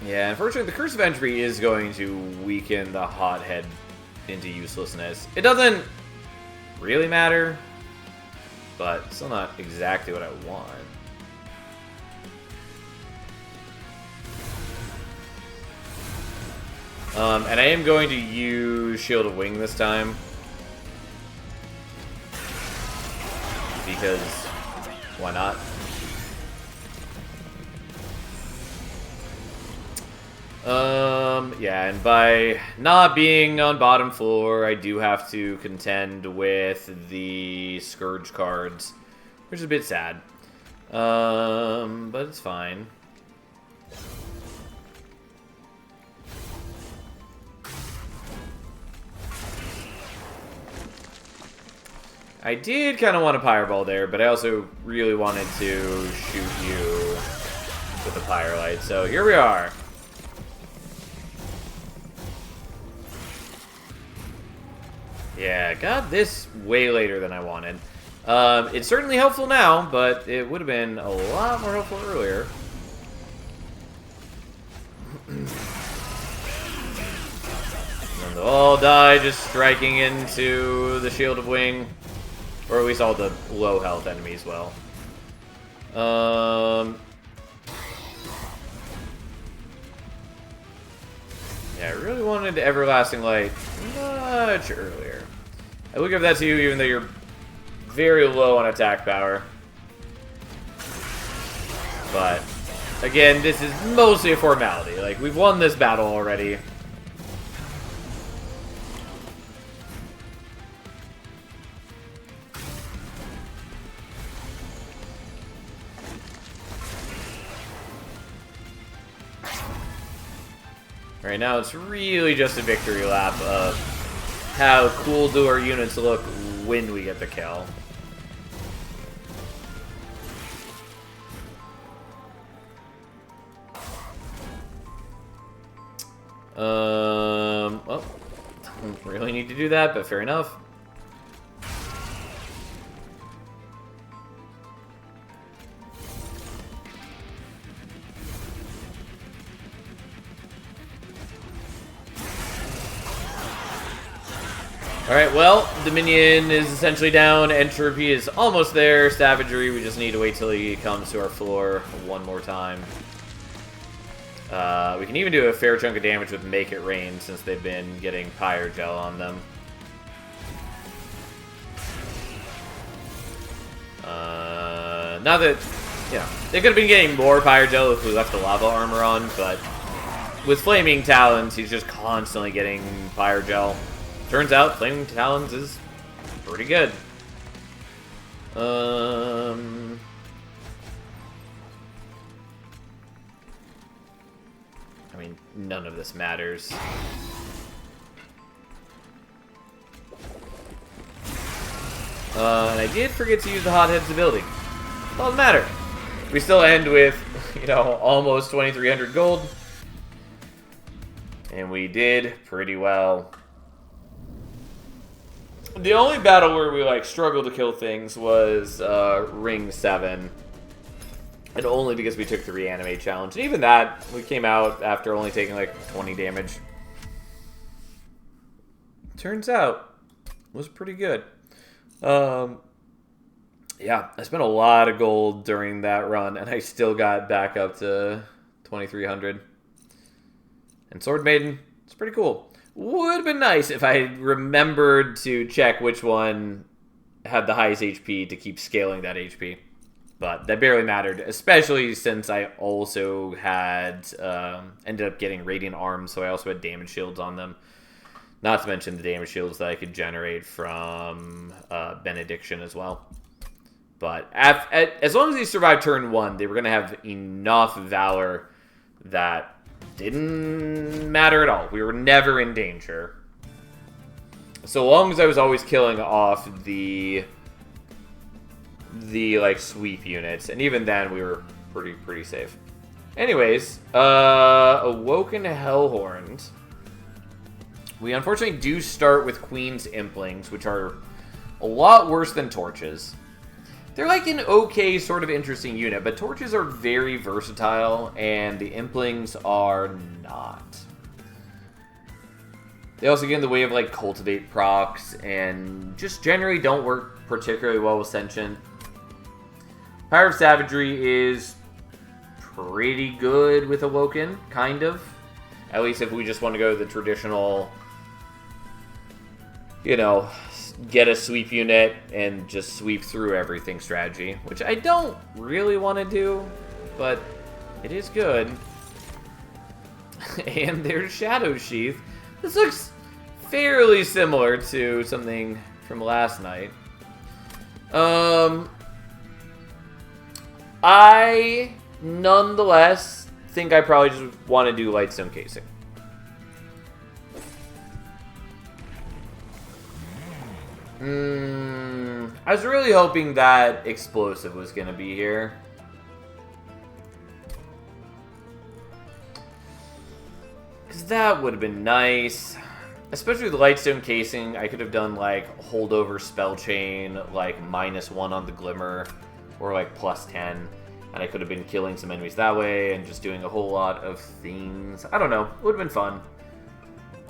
Yeah, unfortunately, the Curse of Entry is going to weaken the Hothead into uselessness. It doesn't really matter, but still not exactly what I want. And I am going to use Shield of Wing this time. Because, why not? Yeah, and by not being on bottom floor, I do have to contend with the Scourge cards, which is a bit sad. But it's fine. I did kind of want a Pyreball there, but I also really wanted to shoot you with a Pyrelight, so here we are. Yeah, got this way later than I wanted. It's certainly helpful now, but it would have been a lot more helpful earlier. And they'll all die just striking into the Shield of Wing. Or at least all the low health enemies will. Yeah, I really wanted Everlasting Light much earlier. I will give that to you even though you're very low on attack power. But, again, this is mostly a formality. Like, we've won this battle already. Right now, it's really just a victory lap of how cool do our units look when we get the kill. Well, don't really need to do that, but fair enough. Alright, well, Dominion is essentially down, Entropy is almost there, Savagery, we just need to wait till he comes to our floor one more time. We can even do a fair chunk of damage with Make It Rain, since they've been getting Pyre Gel on them. Not that, you know, they could have been getting more Pyre Gel if we left the Lava Armor on, but with Flaming Talons, he's just constantly getting Pyre Gel. Turns out, Flaming Talons is pretty good. I mean, none of this matters. And I did forget to use the Hothead's ability. Doesn't matter. We still end with, you know, almost 2,300 gold. And we did pretty well. The only battle where we, like, struggled to kill things was Ring 7. And only because we took the Reanimate challenge. And even that, we came out after only taking, like, 20 damage. Turns out, was pretty good. Yeah, I spent a lot of gold during that run, and I still got back up to 2,300. And Sword Maiden, it's pretty cool. Would have been nice if I remembered to check which one had the highest HP to keep scaling that HP. But that barely mattered, especially since I also had ended up getting Radiant Arms, so I also had damage shields on them. Not to mention the damage shields that I could generate from Benediction as well. But as long as they survived turn 1, they were going to have enough Valor that didn't matter at all. We were never in danger. So long as I was always killing off the like sweep units, and even then we were pretty safe. Anyways, Awoken Hellhorned. We unfortunately do start with Queen's Implings, which are a lot worse than Torches. They're like an okay, sort of interesting unit, but Torches are very versatile, and the Implings are not. They also get in the way of, like, Cultivate procs, and just generally don't work particularly well with Sentient. Pyre of Savagery is pretty good with Awoken, kind of. At least if we just want to go the traditional, you know, get a sweep unit and just sweep through everything strategy, which I don't really want to do, but it is good. And there's Shadow Sheath. This looks fairly similar to something from last night. I nonetheless think I probably just want to do Lightstone Casing. I was really hoping that Explosive was going to be here. Because that would have been nice. Especially with Lightstone Casing, I could have done, like, Holdover Spell Chain, like, -1 on the Glimmer, or, like, +10. And I could have been killing some enemies that way, and just doing a whole lot of things. I don't know. It would have been fun.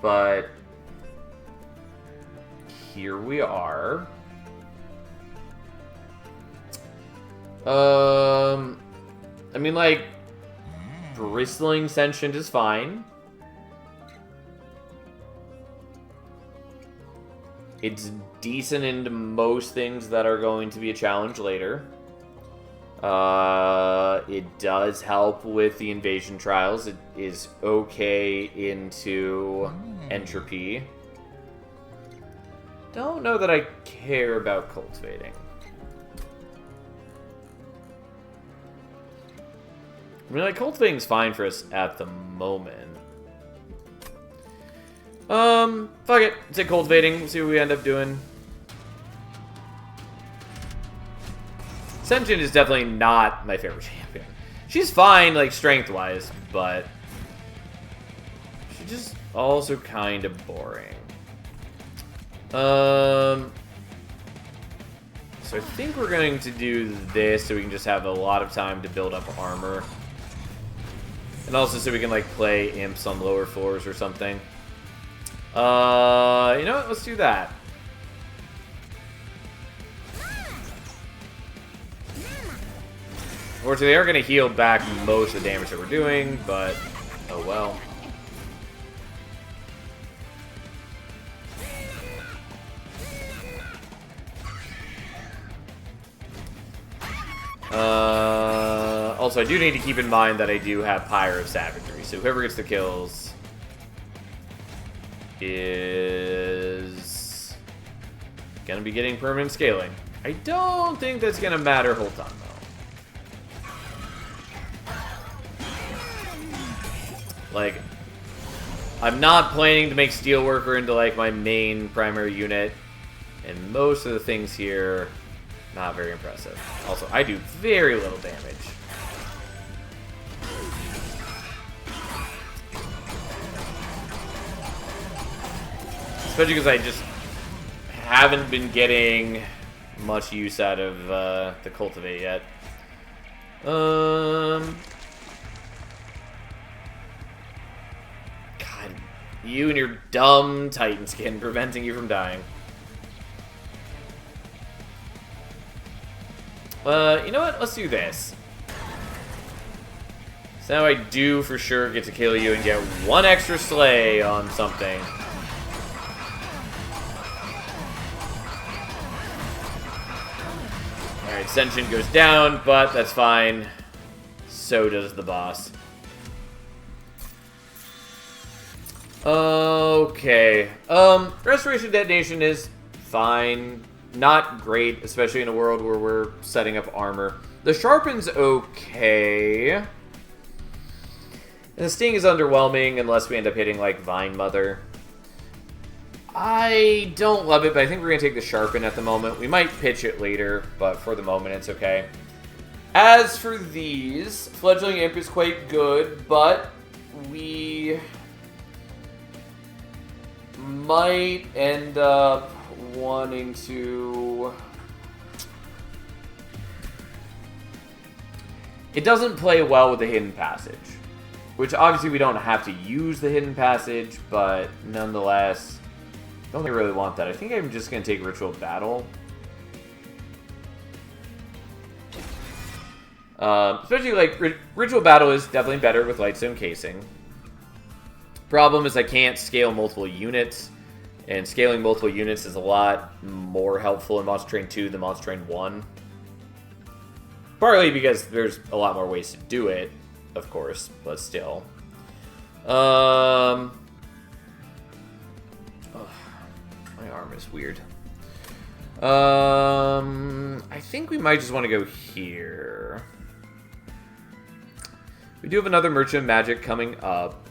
But here we are. I mean, like, Bristling Sentient is fine. It's decent into most things that are going to be a challenge later. It does help with the Invasion Trials. It is okay into Entropy. Don't know that I care about Cultivating. I mean, like, Cultivating's fine for us at the moment. Fuck it. Let's take Cultivating, see what we end up doing. Sentient is definitely not my favorite champion. She's fine, like, strength-wise, but she's just also kind of boring. So I think we're going to do this so we can just have a lot of time to build up armor. And also so we can, like, play imps on lower floors or something. You know what? Let's do that. Unfortunately, they are going to heal back most of the damage that we're doing, but oh well. Also, I do need to keep in mind that I do have Pyre of Savagery, so whoever gets the kills is going to be getting permanent scaling. I don't think that's going to matter whole time, though. Like, I'm not planning to make Steelworker into, like, my main primary unit, and most of the things here, not very impressive. Also, I do very little damage. Especially because I just haven't been getting much use out of the Cultivate yet. God, you and your dumb Titan skin preventing you from dying. You know what? Let's do this. So now I do for sure get to kill you and get one extra slay on something. Alright, Sentient goes down, but that's fine. So does the boss. Okay. Restoration Detonation is fine. Not great, especially in a world where we're setting up armor. The Sharpen's okay. And the Sting is underwhelming unless we end up hitting, like, Vine Mother. I don't love it, but I think we're going to take the Sharpen at the moment. We might pitch it later, but for the moment, it's okay. As for these, Fledgling Imp is quite good, but we might end up wanting to... It doesn't play well with the Hidden Passage, which obviously we don't have to use the Hidden Passage, but nonetheless, I don't think I really want that. I think I'm just going to take Ritual Battle. Especially, like, Ritual Battle is definitely better with Lightstone Casing. Problem is I can't scale multiple units, and scaling multiple units is a lot more helpful in Monster Train 2 than Monster Train 1. Partly because there's a lot more ways to do it, of course, but still. Oh, my arm is weird. I think we might just want to go here. We do have another Merchant of Magic coming up.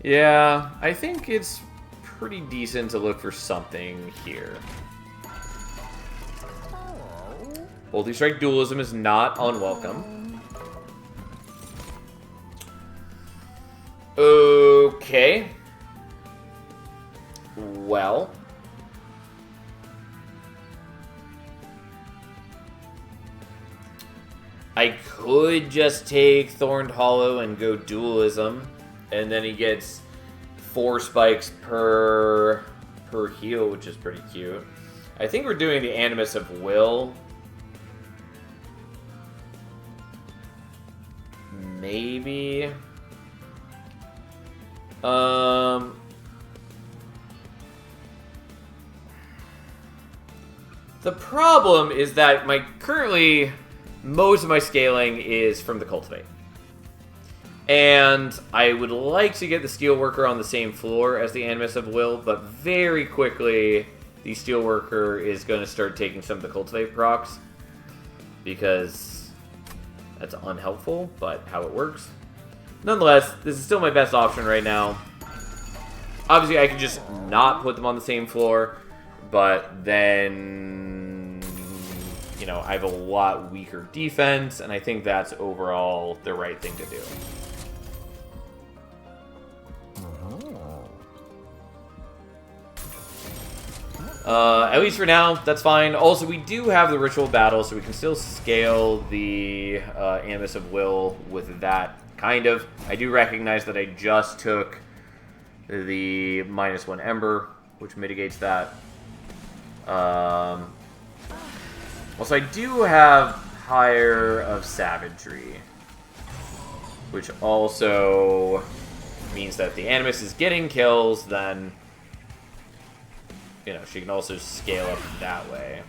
Yeah, I think it's pretty decent to look for something here. Multi-strike dualism is not unwelcome. Okay. Well. I could just take Thorned Hollow and go dualism, and then he gets 4 spikes per heal, which is pretty cute. I think we're doing the Animus of Will. Maybe. The problem is that currently most of my scaling is from the Cultivate. And I would like to get the Steelworker on the same floor as the Animus of Will, but very quickly the Steelworker is going to start taking some of the Cultivate procs, because that's unhelpful, but how it works. Nonetheless, this is still my best option right now. Obviously, I could just not put them on the same floor, but then, you know, I have a lot weaker defense, and I think that's overall the right thing to do. At least for now, that's fine. Also, we do have the Ritual Battle, so we can still scale the Animus of Will with that, kind of. I do recognize that I just took the -1 Ember, which mitigates that. Also, I do have Higher of Savagery, which also means that if the Animus is getting kills, then, you know, she can also scale up that way.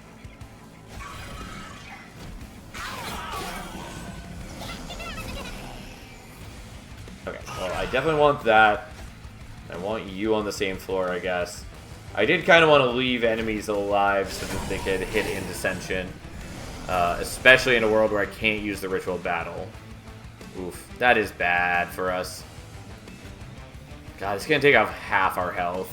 Okay, well, I definitely want that. I want you on the same floor, I guess. I did kind of want to leave enemies alive so that they could hit in Dissension. Especially in a world where I can't use the Ritual Battle. Oof, that is bad for us. God, it's going to take off half our health.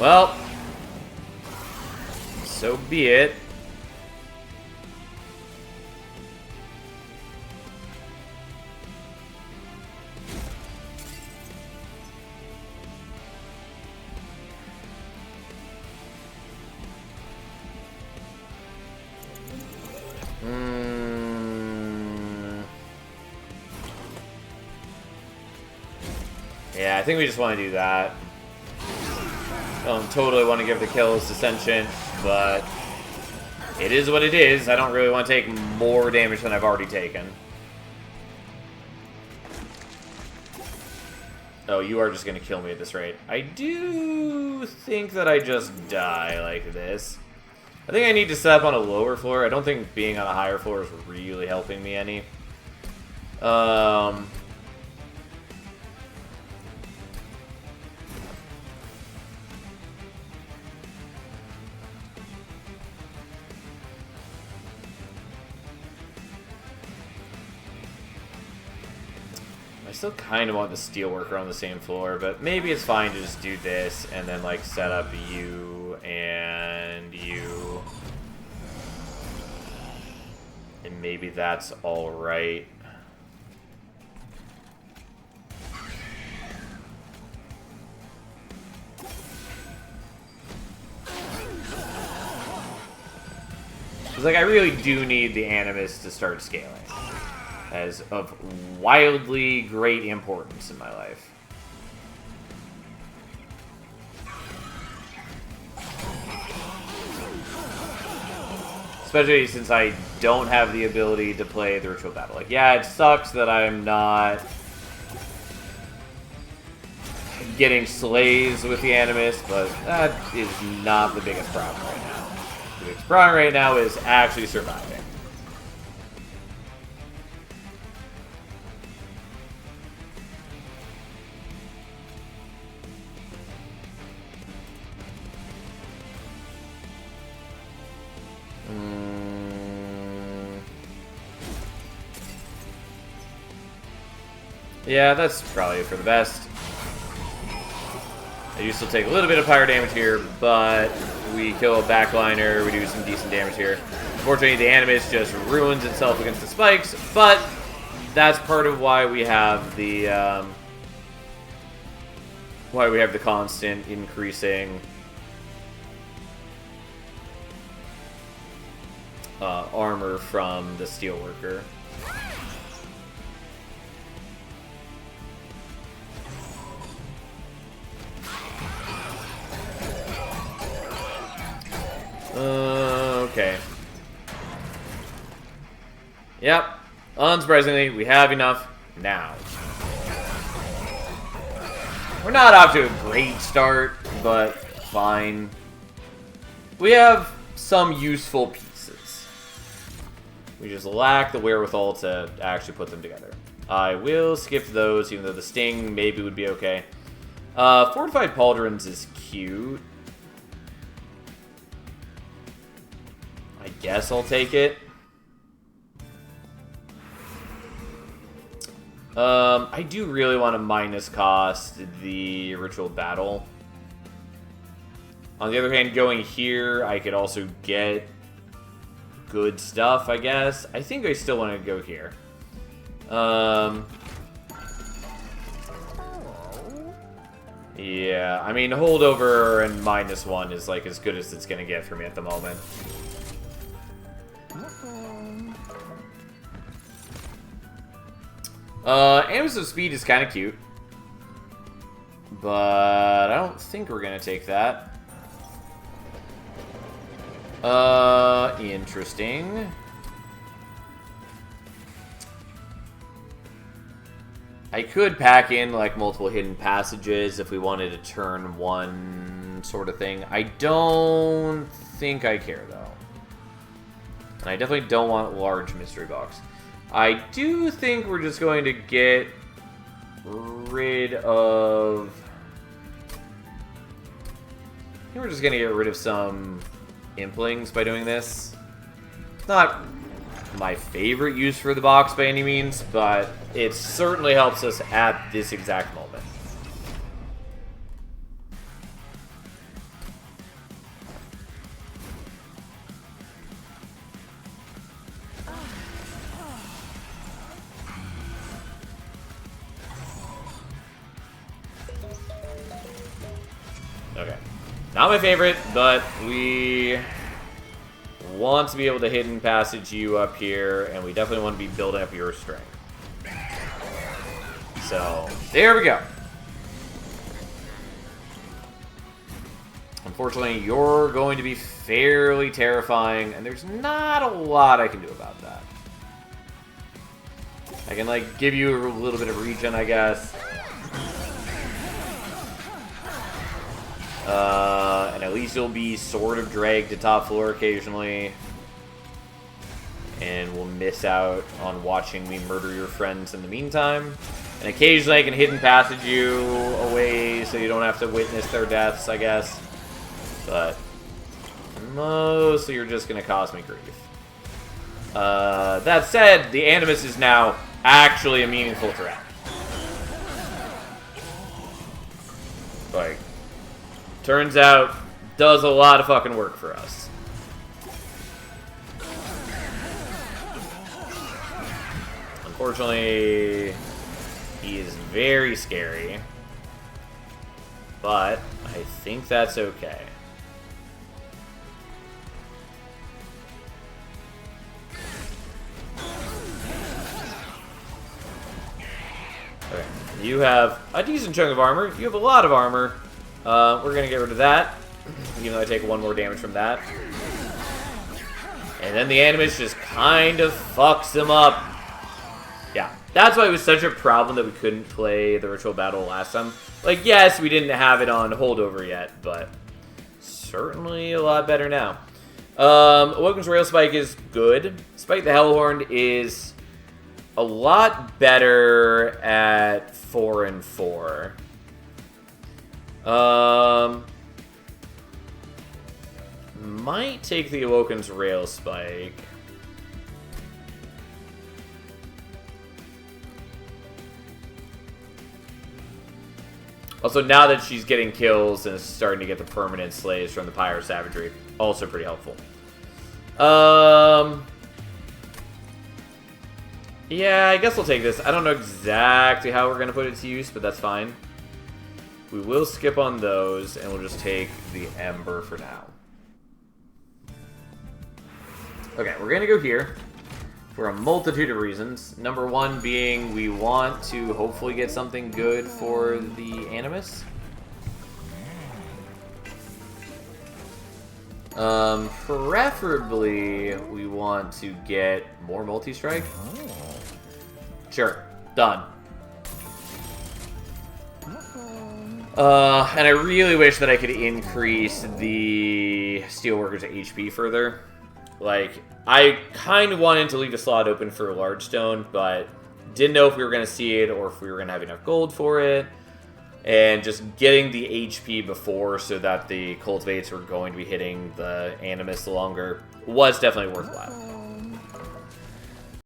Well, so be it. Yeah, I think we just want to do that. I don't totally want to give the kills to Sentient, but it is what it is. I don't really want to take more damage than I've already taken. Oh, you are just going to kill me at this rate. I do think that I just die like this. I think I need to set up on a lower floor. I don't think being on a higher floor is really helping me any. I still kind of want the Steelworker on the same floor, but maybe it's fine to just do this and then, like, set up you and you. And maybe that's alright. Because, like, I really do need the Animus to start scaling. As of wildly great importance in my life. Especially since I don't have the ability to play the Ritual Battle. Like, yeah, it sucks that I'm not getting slays with the Animus, but that is not the biggest problem right now. The biggest problem right now is actually surviving. Yeah, that's probably for the best. I do still take a little bit of fire damage here, but we kill a backliner, we do some decent damage here. Unfortunately, the Animus just ruins itself against the spikes, but that's part of why we have the constant increasing armor from the Steelworker. Okay. Yep. Unsurprisingly, we have enough now. We're not off to a great start, but fine. We have some useful pieces. We just lack the wherewithal to actually put them together. I will skip those, even though the Sting maybe would be okay. Fortified Pauldrons is cute. I guess I'll take it. I do really want to minus cost the Ritual Battle. On the other hand, going here, I could also get good stuff, I guess. I think I still want to go here. Yeah, I mean, holdover and -1 is like as good as it's gonna get for me at the moment. Animus of Speed is kind of cute, but I don't think we're gonna take that. Interesting. I could pack in like multiple hidden passages if we wanted to turn one sort of thing. I don't think I care though. And I definitely don't want large mystery box. I do think we're just going to get rid of... I think we're just going to get rid of some Implings by doing this. It's not my favorite use for the box by any means, but it certainly helps us at this exact moment. Okay. Not my favorite, but we want to be able to hidden passage you up here, and we definitely want to be building up your strength. So, there we go. Unfortunately, you're going to be fairly terrifying, and there's not a lot I can do about that. I can, like, give you a little bit of regen, I guess. And at least you'll be sort of dragged to top floor occasionally. And we'll miss out on watching me murder your friends in the meantime. And occasionally I can hidden passage you away so you don't have to witness their deaths, I guess. But mostly you're just going to cause me grief. That said, the Animus is now actually a meaningful threat. Like, turns out, does a lot of fucking work for us. Unfortunately, he is very scary. But I think that's okay. Okay, you have a decent chunk of armor. You have a lot of armor. We're gonna get rid of that, even though I take one more damage from that. And then the Animus just kind of fucks him up. Yeah, That's why it was such a problem that we couldn't play the Ritual Battle last time. Like, yes, we didn't have it on holdover yet, but certainly a lot better now. Awoken's Rail Spike is good. Spike the Hellhorn is a lot better at 4 and 4. Might take the Awoken's Rail Spike. Also, now that she's getting kills and is starting to get the permanent slays from the Pyro Savagery, also pretty helpful. Yeah, I guess we'll take this. I don't know exactly how we're going to put it to use, but that's fine. We will skip on those, and we'll just take the Ember for now. Okay, we're going to go here for a multitude of reasons. Number one being we want to hopefully get something good for the Animus. Preferably, we want to get more multi-strike. Sure, done. And I really wish that I could increase the Steelworkers' HP further. Like, I kind of wanted to leave the slot open for a large stone, but didn't know if we were going to see it or if we were going to have enough gold for it. And just getting the HP before so that the cultivates were going to be hitting the Animus longer was definitely worthwhile.